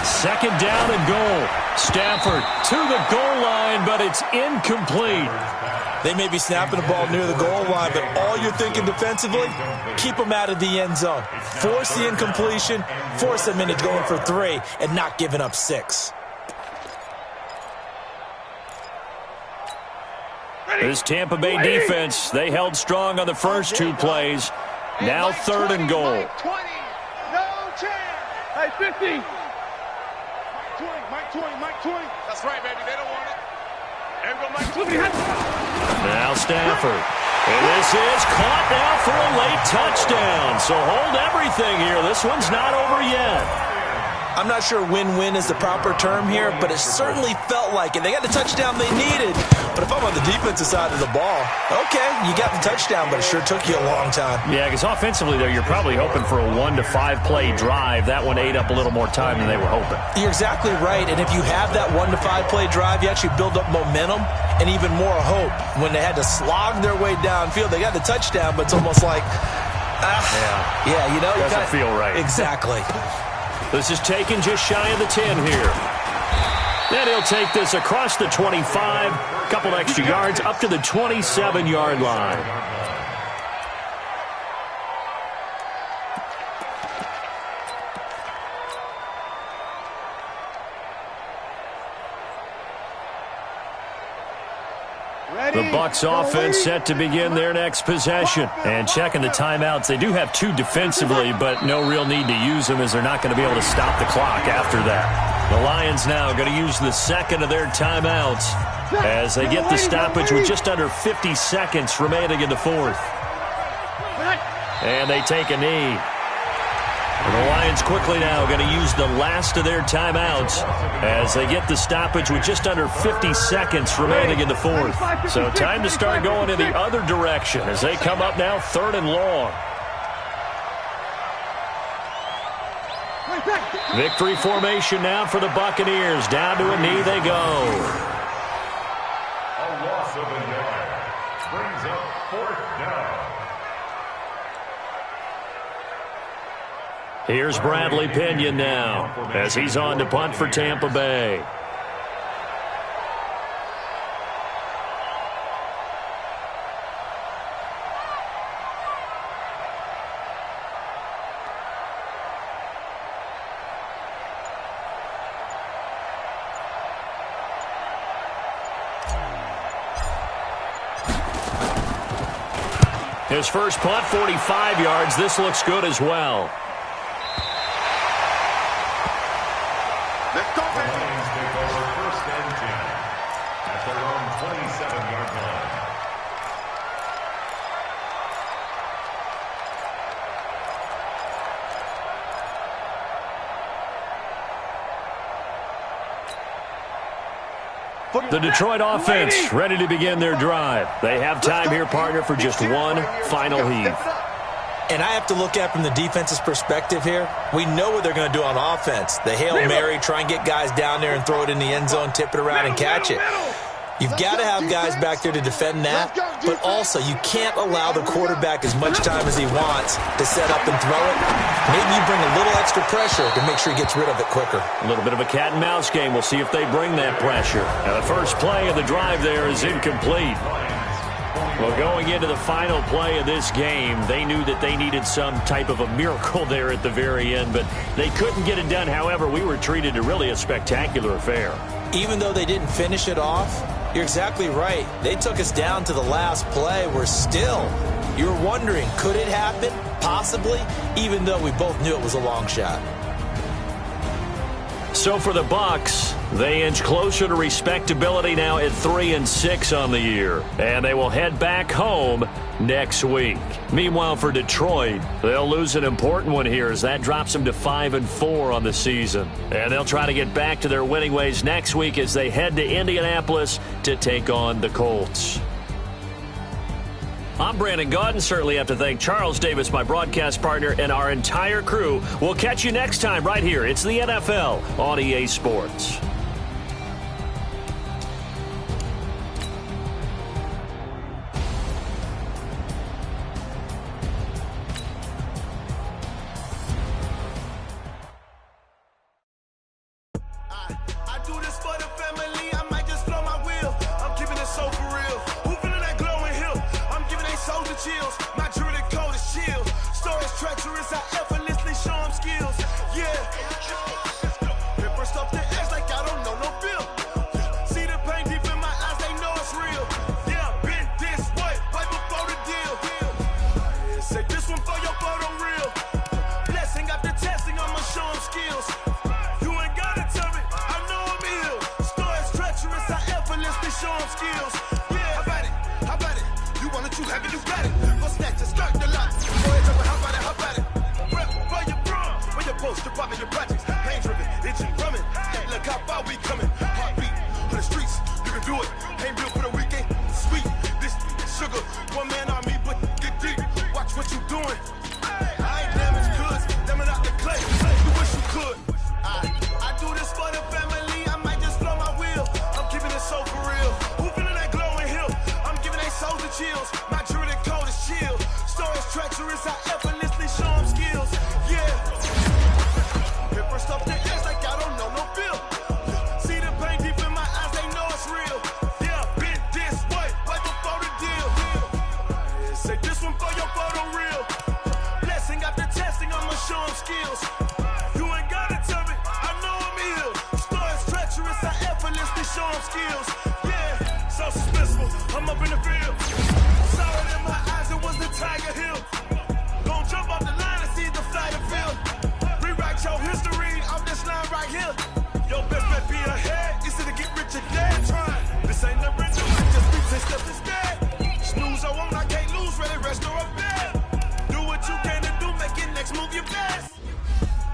Second down and goal. Stafford to the goal line, but it's incomplete. They may be snapping the ball near the goal line, but all you're thinking defensively, keep them out of the end zone. Force the incompletion, force them into going for 3, and not giving up 6. This Tampa Bay defense, they held strong on the first 2 plays. Now 3rd and goal. Mike 20. No chance. Hey, 50. Mike 20. That's right, baby. They don't want it. There we go, Mike 20. Now Stafford. And this is caught now for a late touchdown. So hold everything here. This one's not over yet. I'm not sure win-win is the proper term here, but it certainly felt like it. They got the touchdown they needed, but if I'm on the defensive side of the ball, okay, you got the touchdown, but it sure took you a long time. Yeah, because offensively, though, you're probably hoping for a 1 to 5 play drive. That one ate up a little more time than they were hoping. You're exactly right, and if you have that 1 to 5 play drive, you actually build up momentum and even more hope. When they had to slog their way downfield, they got the touchdown, but it's almost like, you know. Doesn't feel right. Exactly. This is taken just shy of the 10 here. Then he'll take this across the 25, a couple extra yards, up to the 27-yard line. The Bucs offense set to begin their next possession. And checking the timeouts, they do have 2 defensively, but no real need to use them as they're not going to be able to stop the clock after that. The Lions now going to use the second of their timeouts as they get the stoppage with just under 50 seconds remaining in the 4th. And they take a knee. And the Lions quickly now going to use the last of their timeouts as they get the stoppage with just under 50 seconds remaining in the 4th. So time to start going in the other direction as they come up now 3rd and long. Victory formation now for the Buccaneers. Down to a knee they go. A loss of a yard brings up 4th down. Here's Bradley Pinion now as he's on to punt for Tampa Bay. His first punt, 45 yards. This looks good as well. Let's go, The Lions take over 1st and 10 at their own 27-yard line. The Detroit offense ready to begin their drive. They have time here, partner, for just one final heave. And I have to look at from the defense's perspective here. We know what they're going to do on offense. The Hail Mary, try and get guys down there and throw it in the end zone, tip it around and catch it. You've got to have guys back there to defend that, but also you can't allow the quarterback as much time as he wants to set up and throw it. Maybe you bring a little extra pressure to make sure he gets rid of it quicker. A little bit of a cat and mouse game. We'll see if they bring that pressure. Now the first play of the drive there is incomplete. Well, going into the final play of this game, they knew that they needed some type of a miracle there at the very end, but they couldn't get it done. However, we were treated to really a spectacular affair. Even though they didn't finish it off, you're exactly right. They took us down to the last play. We're still, you're wondering, could it happen? Possibly, even though we both knew it was a long shot. So for the Bucs, they inch closer to respectability now at 3-6 on the year. And they will head back home next week. Meanwhile, for Detroit, they'll lose an important one here as that drops them to 5-4 on the season. And they'll try to get back to their winning ways next week as they head to Indianapolis to take on the Colts. I'm Brandon Gaudin. Certainly have to thank Charles Davis, my broadcast partner, and our entire crew. We'll catch you next time right here. It's the NFL on EA Sports. I do this for the family, I might just blow my wheel. I'm keeping it so for real. Who feeling that glowing hill? I'm giving they soldier chills. My jewelry code is chill. Stories treacherous, I effortlessly show them skills. Yeah. Paper stuff the edge like I don't know no bill. See the pain deep in my eyes, they know it's real. Yeah, been this way, right before the deal. Say this one for your photo reel. Blessing after testing, I'ma show them skills. You ain't gotta tell me, I know I'm ill. Stories treacherous, I effortlessly show them skills. Yeah, how about it? How about it? You want it, you have it, you got it. Go snatch and start the lot. Go ahead, tell me how about it, how about it? Rep for your bro, for your poster, popping your projects. Pain driven, itching, drumming. Hey, look how far we coming. Heartbeat on the streets, you can do it. Ain't built for the weekend. Sweet, this sugar, one man army, but get deep. Watch what you doing. I ain't damaged goods, damn it out the clay. You wish you could. I do this for the family, I might just blow my wheel. I'm keeping it so for real. Who feeling that glowing hill? I'm giving they soldier chills. My jewelry code is chill. Stories treacherous, I effortlessly show them skills. Yeah. Paper stuff the edge like I don't know no bill. See the pain deep in my eyes, they know it's real. Yeah, been this way, right before the deal. Say this one for your photo reel. Blessing after testing, I'ma show them skills. You ain't gotta tell me, I know I'm ill. Stories treacherous, I effortlessly show them skills. Yeah, so suspenseful, I'm up in the field. Saw it in my eyes, it was the Tiger Hill. Gon' jump off the line and see the flight of field. Rewrite your history off this line right here. Your best bet be ahead, easy to get rich or dead. Trying, this ain't never new, I just be 10 steps instead. Snooze I won't, I can't lose, ready, rest or up bed. Do what you can to do, make your next move your best.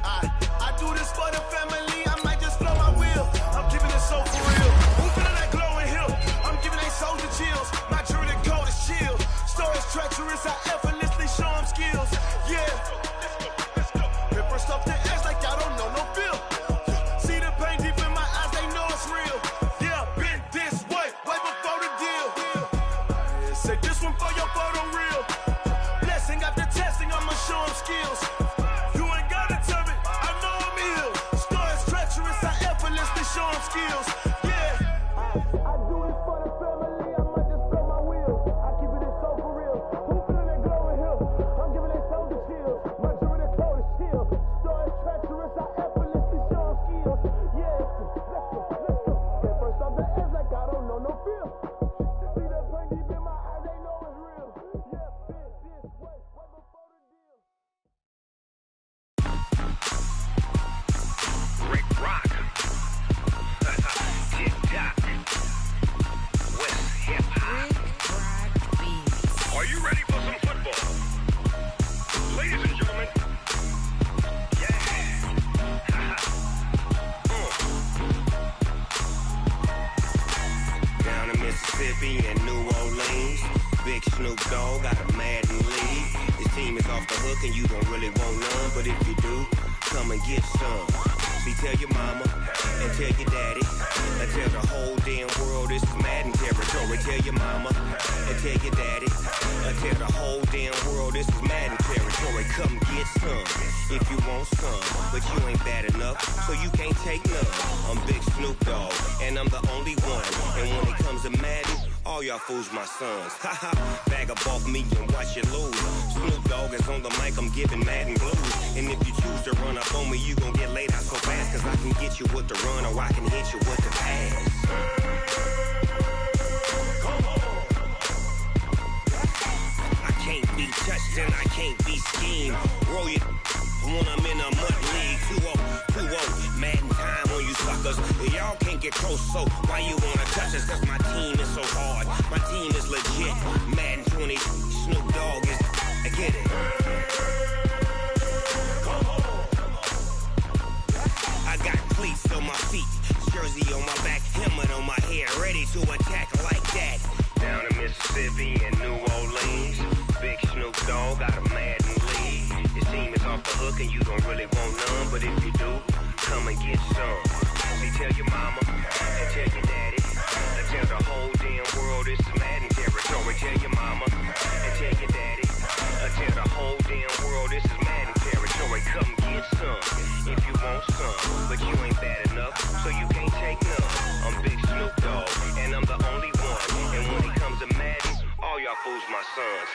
I do this for the family, I might just blow my wheel. I'm keeping it so for real. Who feeling that glowing hill? I'm giving they soldier chills. My jewelry code is chill. Stories treacherous, I effortlessly show them skills. Yeah. Paper stuff the edge like I don't know no bill. See the pain deep in my eyes, they know it's real. Yeah, been this way, right before the deal. Say this one for your photo reel. Blessing after testing, I'ma show them skills. You ain't gotta tell me, I know I'm ill. Stories treacherous, I effortlessly show them skills. Yeah. I do this for the family, I might just blow my wheel. I keep it so for real. Who feeling that glowing hill? I'm giving they soldier chills. My jewelry code is chill. Stories treacherous, I effortlessly show them skills. Yeah. Let's go, let's go. Get first off the edge like I don't know no feel. See that pain deep in my eyes, they know it's real. Yeah, been this way, right before the deal. Rick Rock. Tick-tock. West hip-hop. Are you ready for some football? Ladies and gentlemen. Yeah. Down in Mississippi and New Orleans, Big Snoop Dogg got a Madden league. His team is off the hook and you don't really want none, but if you do, come and get some. See, tell your mama and tell your daddy and tell the whole damn world this is Madden territory. Tell your mama and tell your daddy and tell the whole damn world this is Madden territory. Come get some if you want some, but you ain't bad enough, so you can't take none. I'm Big Snoop Dogg and I'm the only one. And when it comes to Madden, all y'all fools my sons. Haha, bag up off me and watch you lose. Snoop Dogg is on the mic, I'm giving Madden blues. And if you choose to run up on me, you gon' get laid out so fast, cause I can get you with the run or I can hit you with the pass. I can't be touched and I can't be schemed. Roll you when I'm in a mud league. 2-0, Madden time on you suckers. Y'all can't get close, so why you wanna touch us? Cause my team is so hard, my team is legit. Madden 20, Snoop Dogg is, I get it. I got cleats on my feet, jersey on my back, helmet on my head, ready to attack like that. Down in Mississippi and New Orleans, Big Snoop Dogg got a Madden league. His team is off the hook and you don't really want none, but if you do, come and get some. See, tell your mama and tell your daddy and tell the whole damn world this is Madden territory. Tell your mama and tell your daddy and tell the whole damn world this is Madden territory. Come get some if you want some, but you ain't bad enough, so you can't y'all fools my sons.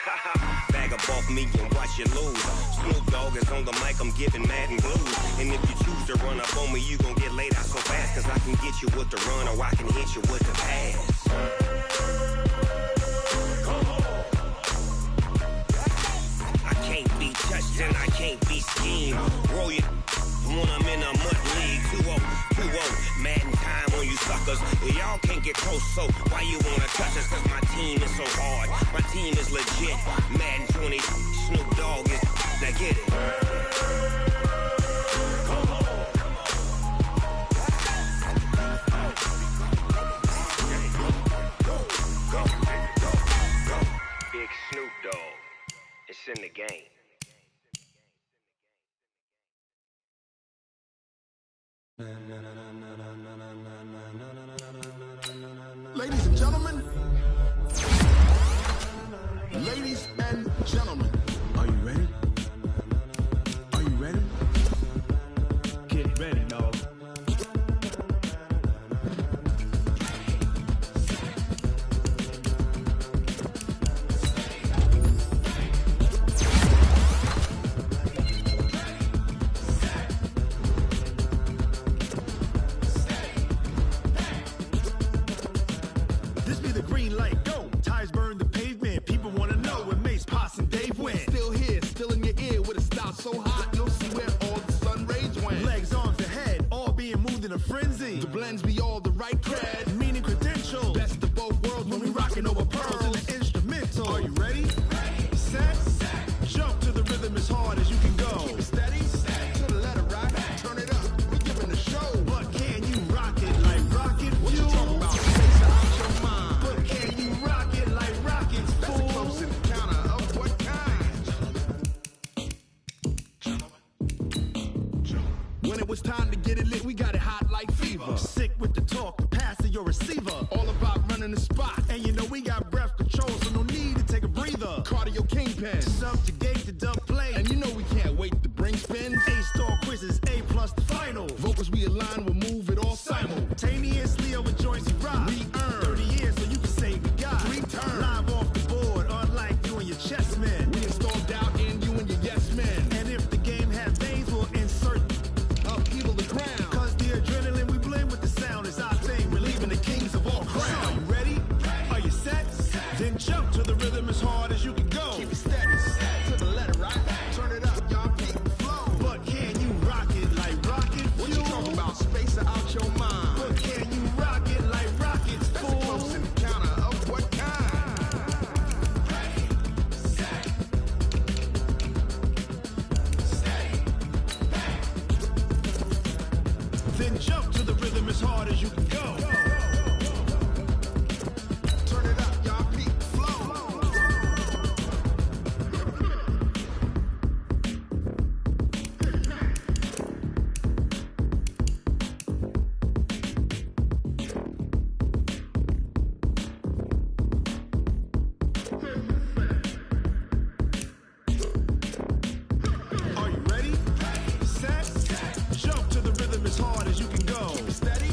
Bag up off me and watch you lose. Snoop Dogg is on the mic, I'm giving Madden blues. And if you choose to run up on me, you gon' get laid out so fast. Cause I can get you with the run or I can hit you with the pass. I can't be touched and I can't be schemed. Roll you when I'm in a mud league. 2-0, 2-0, Madden time on you suckers. Y'all can't get close, so why you wanna touch us? Cause my team is so hard, my team is legit. Madden 20, Snoop Dogg is, now get it. Big Snoop Dogg, it's in the game. Ladies and gentlemen, are you ready? Are you ready? Get ready, dog. This be the green light, go. Tires burn the pavement. People wanna know where Mace, Poss, and Dave went. Still here, still in your ear with a style so hot, you'll see where all the sun rays went. Legs, arms, and head, all being moved in a frenzy. The blends be all the right cred, meaning credentials. Best of both worlds when we rockin' over pearls in the instrumental. Are you ready? Set, jump to the rhythm as hard as you can go. Keep it steady, to the letter right, turn it up, we giving the show. But can you rock it like rocket fuel? What you talking about? Space out your mind. But can you rock it like rockets, fool? That's a close encounter of what kind? When it was time to get it lit, we got it hot like fever. Sick with the talk, the pass to your receiver. All about running the spot. And you know we got breath control, so no need to take a breather. Cardio kingpin, subjugate the dub play. And you know we can't wait to bring spins. A-star quizzes, A+ the final. Vocals we align, we'll move it all simultaneously over joints we rock. We earn 30 years, so you can say we got 3 turns. Live off the board, unlike you and your chess men. We install doubt in you and your yes men. And if the game has veins, we'll insert upheaval the ground. Cause the adrenaline we blend with the sound is our thing. Relieving the kings of all crowns. So are you ready? Are you set? Then jump to the rhythm as hard as you can go. Keep it steady, to the letter right. Turn it up, y'all keep the flow. But can you rock it like rocket fuel? What you talking about? Space out your mind. But can you rock it like rockets, fool? That's a close encounter of what kind? Then jump to the rhythm as hard as you can go. Turn it up, y'all keep the flow. Are you ready? Set, jump to the rhythm as hard as you can go. Keep it steady,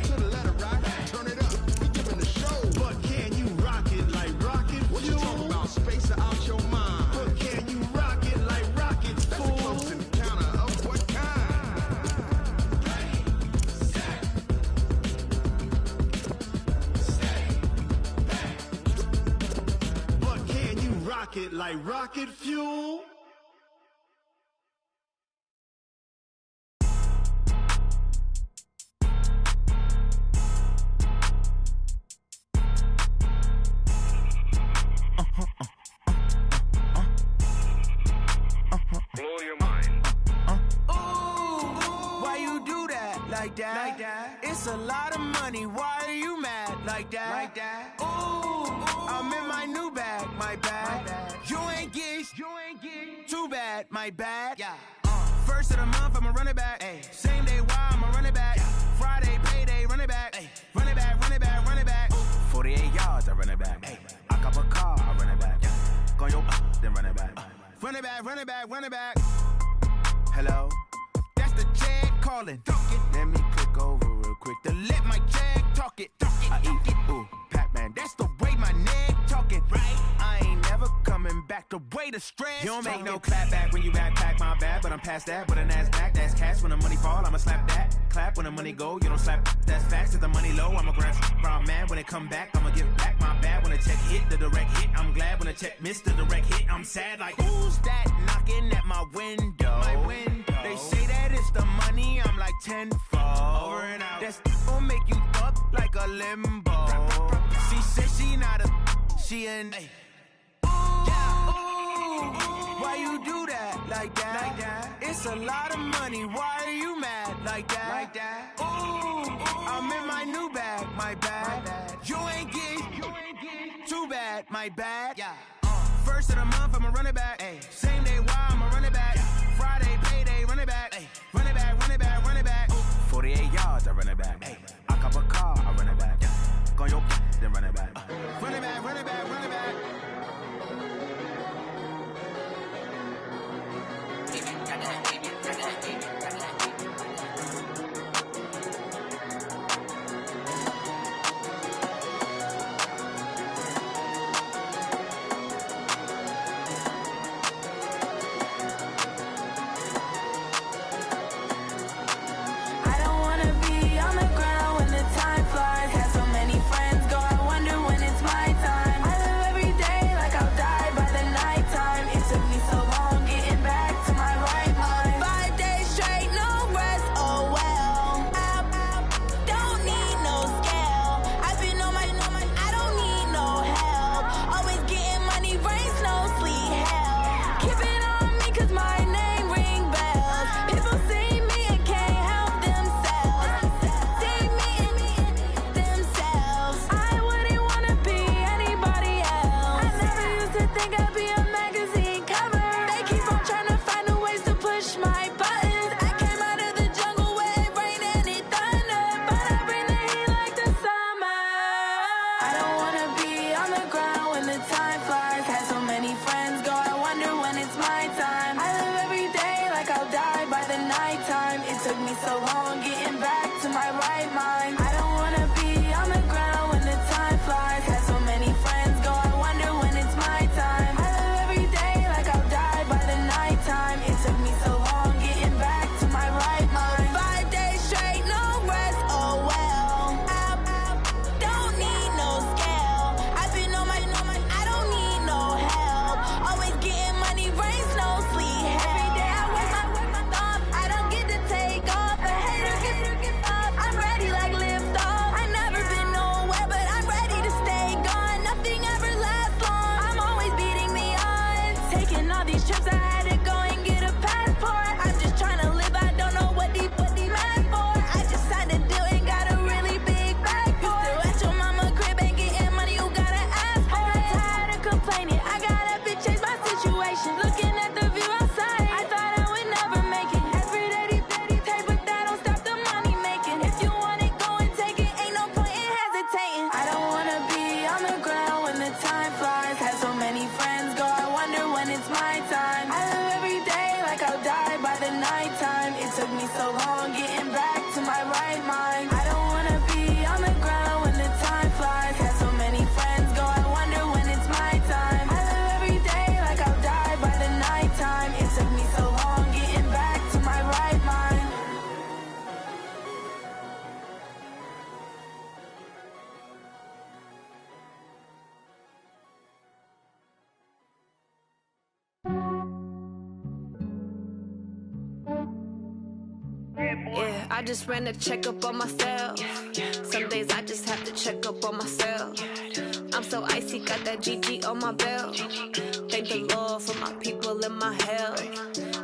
to the letter right. Turn it up, we giving the show. But can you rock it like rocket fuel? What you talking about? Space out your mind. But can you rock it like rockets, fool? That's a close encounter of what kind? But can you rock it like rocket fuel? Blow your mind. Why you do that like that? Like that? It's a lot of money. Why are you mad like that? Like that? Ooh, I'm in my new bag, my bad. You ain't get too bad, my bad. Yeah. First of the month, I'ma run it back. Ay. Same day, why I'ma run it back. Friday, payday, run it back. Ay. Run it back, run it back, run it back. 48 yards, I run it back. Ay. I cop a car, I run it back. Go yo, then run it back. Run it back, run it back, run it back. Hello? That's the Jag calling. Let me click over real quick to let my Jag talk it. I eat it, ooh, Pac-Man. That's the way my neck talking. Right? I the stress. You don't make no clap back when you backpack, my bad, but I'm past that. With a NASDAQ, that's cash. When the money fall, I'ma slap that. Clap when the money go, you don't slap. That's facts. If the money low, I'ma grab brown man. When it come back, I'ma give back my bad. When the check hit, the direct hit, I'm glad. When the check missed the direct hit, I'm sad. Like, who's that knocking at my window? They say that it's the money, I'm like tenfold. Over and out. That's gon' make you up like a limbo. She said she not a, she an. Why you do that like that? It's a lot of money. Why are you mad like that? Ooh, I'm in my new bag, my bad. You ain't get too bad, my bad. First of the month, I'ma run it back. Same day, why I'ma run it back. Friday, payday, run it back. Run it back, run it back, run it back. 48 yards, I run it back. I cop a car, I run it back. Go on your then run it back. Run it back, run it back, run it back. Yeah, I just ran a checkup on myself. Some days I just have to check up on myself. I'm so icy, got that GG on my belt. Thank the Lord for my people in my health.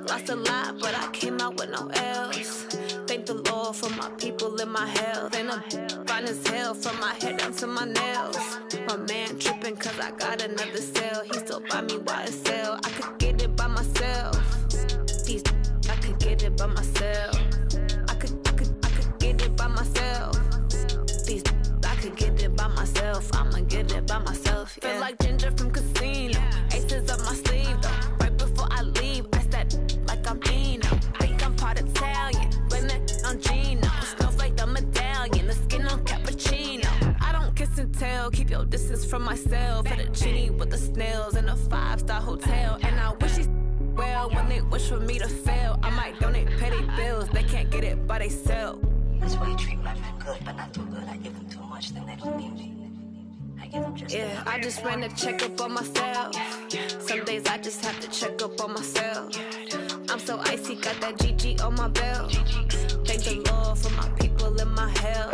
Lost a lot, but I came out with no else. Thank the Lord for my people in my health. And I'm fine as hell from my head down to my nails. My man tripping cause I got another cell. He still buy me YSL. I could get it by myself. These I could get it by myself. I could get it by myself. These I could get it by myself. I'ma get it by myself. Yeah. Feel like Ginger from Casino. Aces up my sleeve though. Right before I leave, I said like I'm Eno. Think I'm part Italian. Blame it on Gino. Snowflake the medallion. The skin on cappuccino. I don't kiss and tell. Keep your distance from myself. Fettuccine with the snails in a 5-star hotel. And I wish for me to fail. I might donate petty bills, they can't get it by they self. That's why you treat my men good, but not too good. I give them too much, then they don't need me. I give them just enough. I just ran a checkup on myself. Some days I just have to check up on myself. I'm so icy, got that GG on my belt. Thank the Lord for my people in my hell.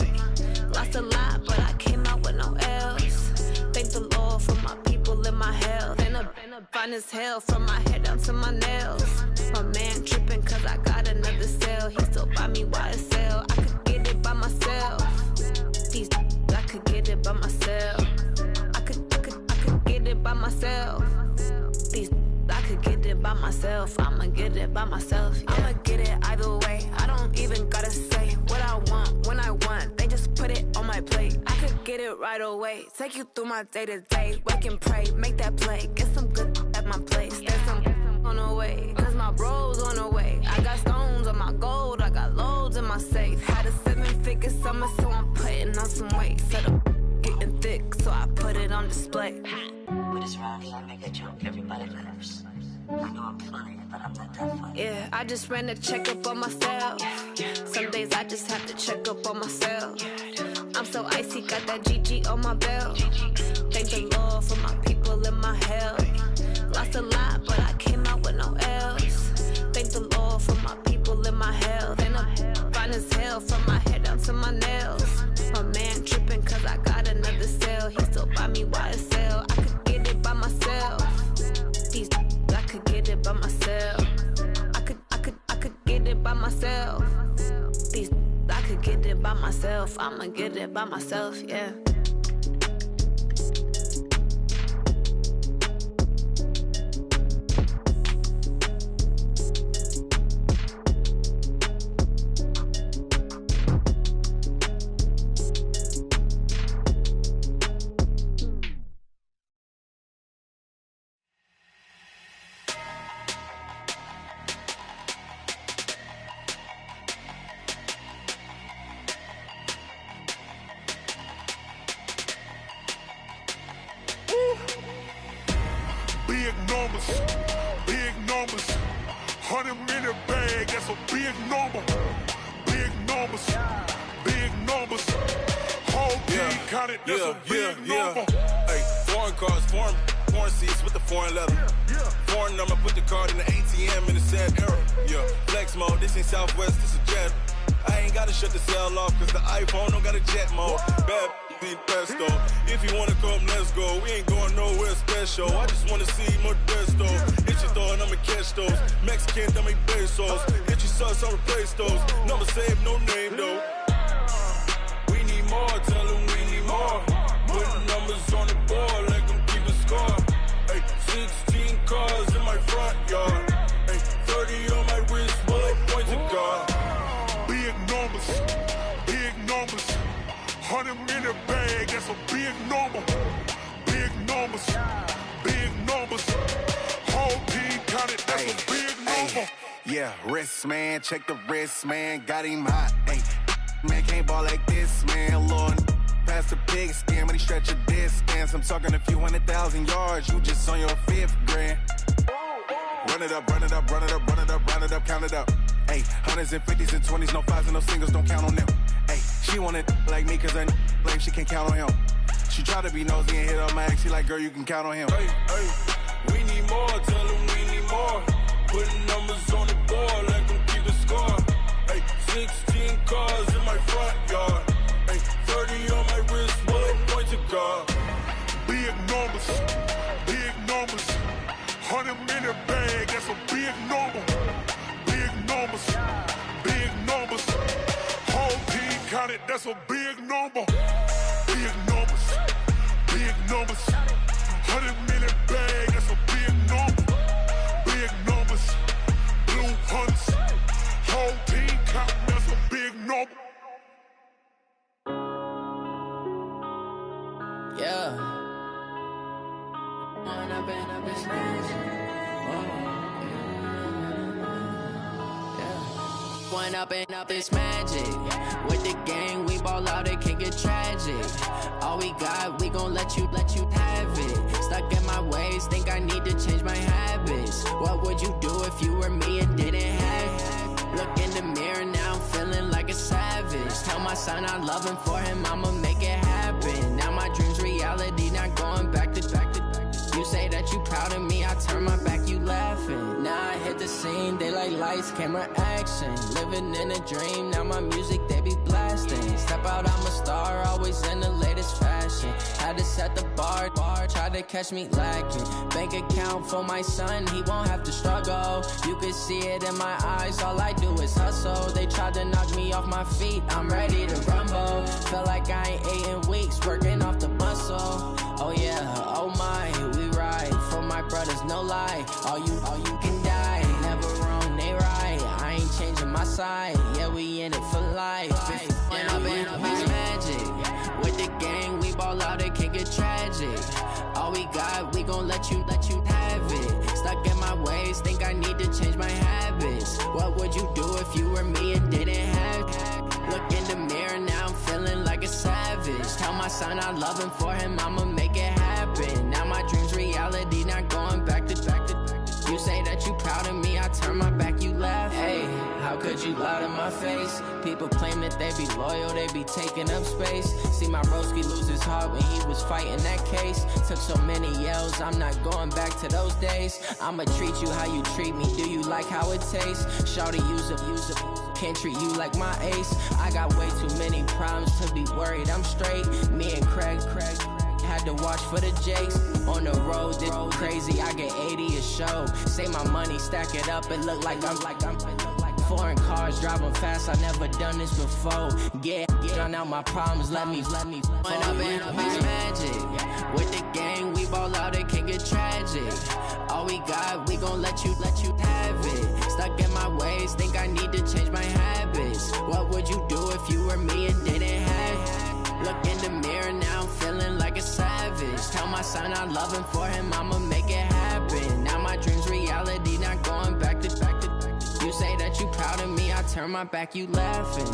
Lost a lot, but I came out with no L's. Thank the Lord for my people in my hell. Been a fine as hell from my head down to my nails. My man tripping cause I got another cell. He still buy me YSL. I could get it by myself. These I could get it by myself. I could get it by myself. These I could get it by myself. I'ma get it by myself. Yeah. I'ma get it either way. I don't even gotta say what I want when I want. They just put it on my plate. I could get it right away. Take you through my day to day. Wake and pray, make that play. Get some good at my place. There's some on the way. Cause my bro's on the way. I got stones on my gold. I got loads in my safe. Had a 7-figure summer, so I'm putting on some weight. Set up getting thick, so I put it on display. With this round here, I make a joke, everybody laughs. I know I'm funny, but I'm not that funny. Yeah, I just ran a checkup on myself. Some days I just have to check up on myself. I'm so icy, got that GG on my belt. Thank the Lord for my people in my hell. Lost a lot, but I came out with no L's. Thank the Lord for my people in my hell. Then I'm fine as hell from my head down to my nails. My man tripping cause I got another cell. He still buy me YSL. I could get it by myself. These I could get it by myself. I could get it by myself. These I could get it by myself. I'ma get it by myself, yeah. Big numbers, 100-minute bag, that's a big number. Big numbers, whole team counted, that's a big number. Hey, foreign cars, foreign seats with the foreign leather. Foreign number, put the card in the ATM in the sad era. Yeah, flex mode, this ain't Southwest, this a jet. I ain't gotta shut the cell off, cause the iPhone don't got a jet mode. Bad need pesto. If you wanna come, let's go. We ain't going nowhere special. I just wanna see Modesto. Hit your thought, I'ma catch those. Mexican, I make pesos. Hit your sauce, I'll replace those. Number saved, no name though. We need more, tell them we need more. Putting numbers on the board, let them keep a score. Hey, 16 cars in my front yard. Hey, 30 on my wrist, bullet points of God. Big numbers, 100-minute bag, that's a big number. Big numbers, whole team counted, that's a big number. Yeah, wrist man, check the wrist man, got him hot. Ay, man can't ball like this, man. Lord, past the pig skin, when he stretch a distance. I'm talking a few 100,000 yards, you just on your 5th grand. Run it up, count it up. Ay, 100s and 50s and 20s, no 5s and no singles, don't count on them. Ay, she want it like me, cause her lame, she can't count on him. She try to be nosy and hit up my ex, she like, girl, you can count on him. Hey, we need more, tell them we need more. Putting numbers on the board, let them keep the score. Hey, 16 cars in my front yard. Hey, 30 on my wrist, bullet points of God. Big numbers, 100-minute bag, that's a big number. Big numbers, whole team counted, that's a big number. Big numbers, 100-minute bag, that's a big number. Big numbers, blue hunts, whole team counting, that's a big number. Yeah. One up and up is magic. With the gang, we ball out, it can get tragic. All we got, we gon' let you have it. Stuck in my ways, think I need to change my habits. What would you do if you were me? loving for him, I'ma make it happen. Now my dreams reality, not going back to. You say that you proud of me, I turn my back, you laughing. Now I hit the scene, they like lights, camera, action. Living in a dream, now my music, they be blasting. Step out, I'm a star, always in the latest fashion. Had to set the bar, try to catch me lacking. Bank account for my son, he won't have to struggle. You can see it in my eyes, all I do is hustle. They tried to knock me off my feet, I'm ready to rumble. Feel like I ain't ate in weeks, working off the muscle. Oh yeah, oh my, we ride for my brothers, no lie. All you can die, never wrong, they right. I ain't changing my side, yeah, we in it for life. When up in it's magic. With the gang, we ball out, it can get tragic. All we got, we gon' let you have it. Stuck in my ways, think I need to change my habits. What would you do if you were me and didn't have it? Look in the mirror, now I'm feeling like a savage. Tell my son I love him, for him I'ma make it happen. Now my dreams reality, not going back to. You say that you proud of me, I turn my back, you laugh. Hey, how could you lie to my face? People claim that they be loyal, they be taking up space. See my broski lose his heart when he was fighting that case. Took so many yells, I'm not going back to those days. I'ma treat you how you treat me, do you like how it tastes? Shawty, use it. Can't treat you like my ace. I got way too many problems to be worried, I'm straight. Me and Craig had to watch for the Jakes. On the road, this crazy, I get 80 a show. Say my money, stack it up, it look like I'm foreign cars, driving fast, I never done this before. Get on out my problems, let me When up in it's magic. With the gang, we ball out, it can get tragic. All we got, we gon' let you have it. Stuck in my ways, think I need to change my habits. What would you do if you were me and didn't have it? Look in the mirror, now I'm feeling like a savage. Tell my son I love him, for him I'ma make it happen. Now my dreams reality, not going back to. You say that you proud of me, I turn my back, you laughing.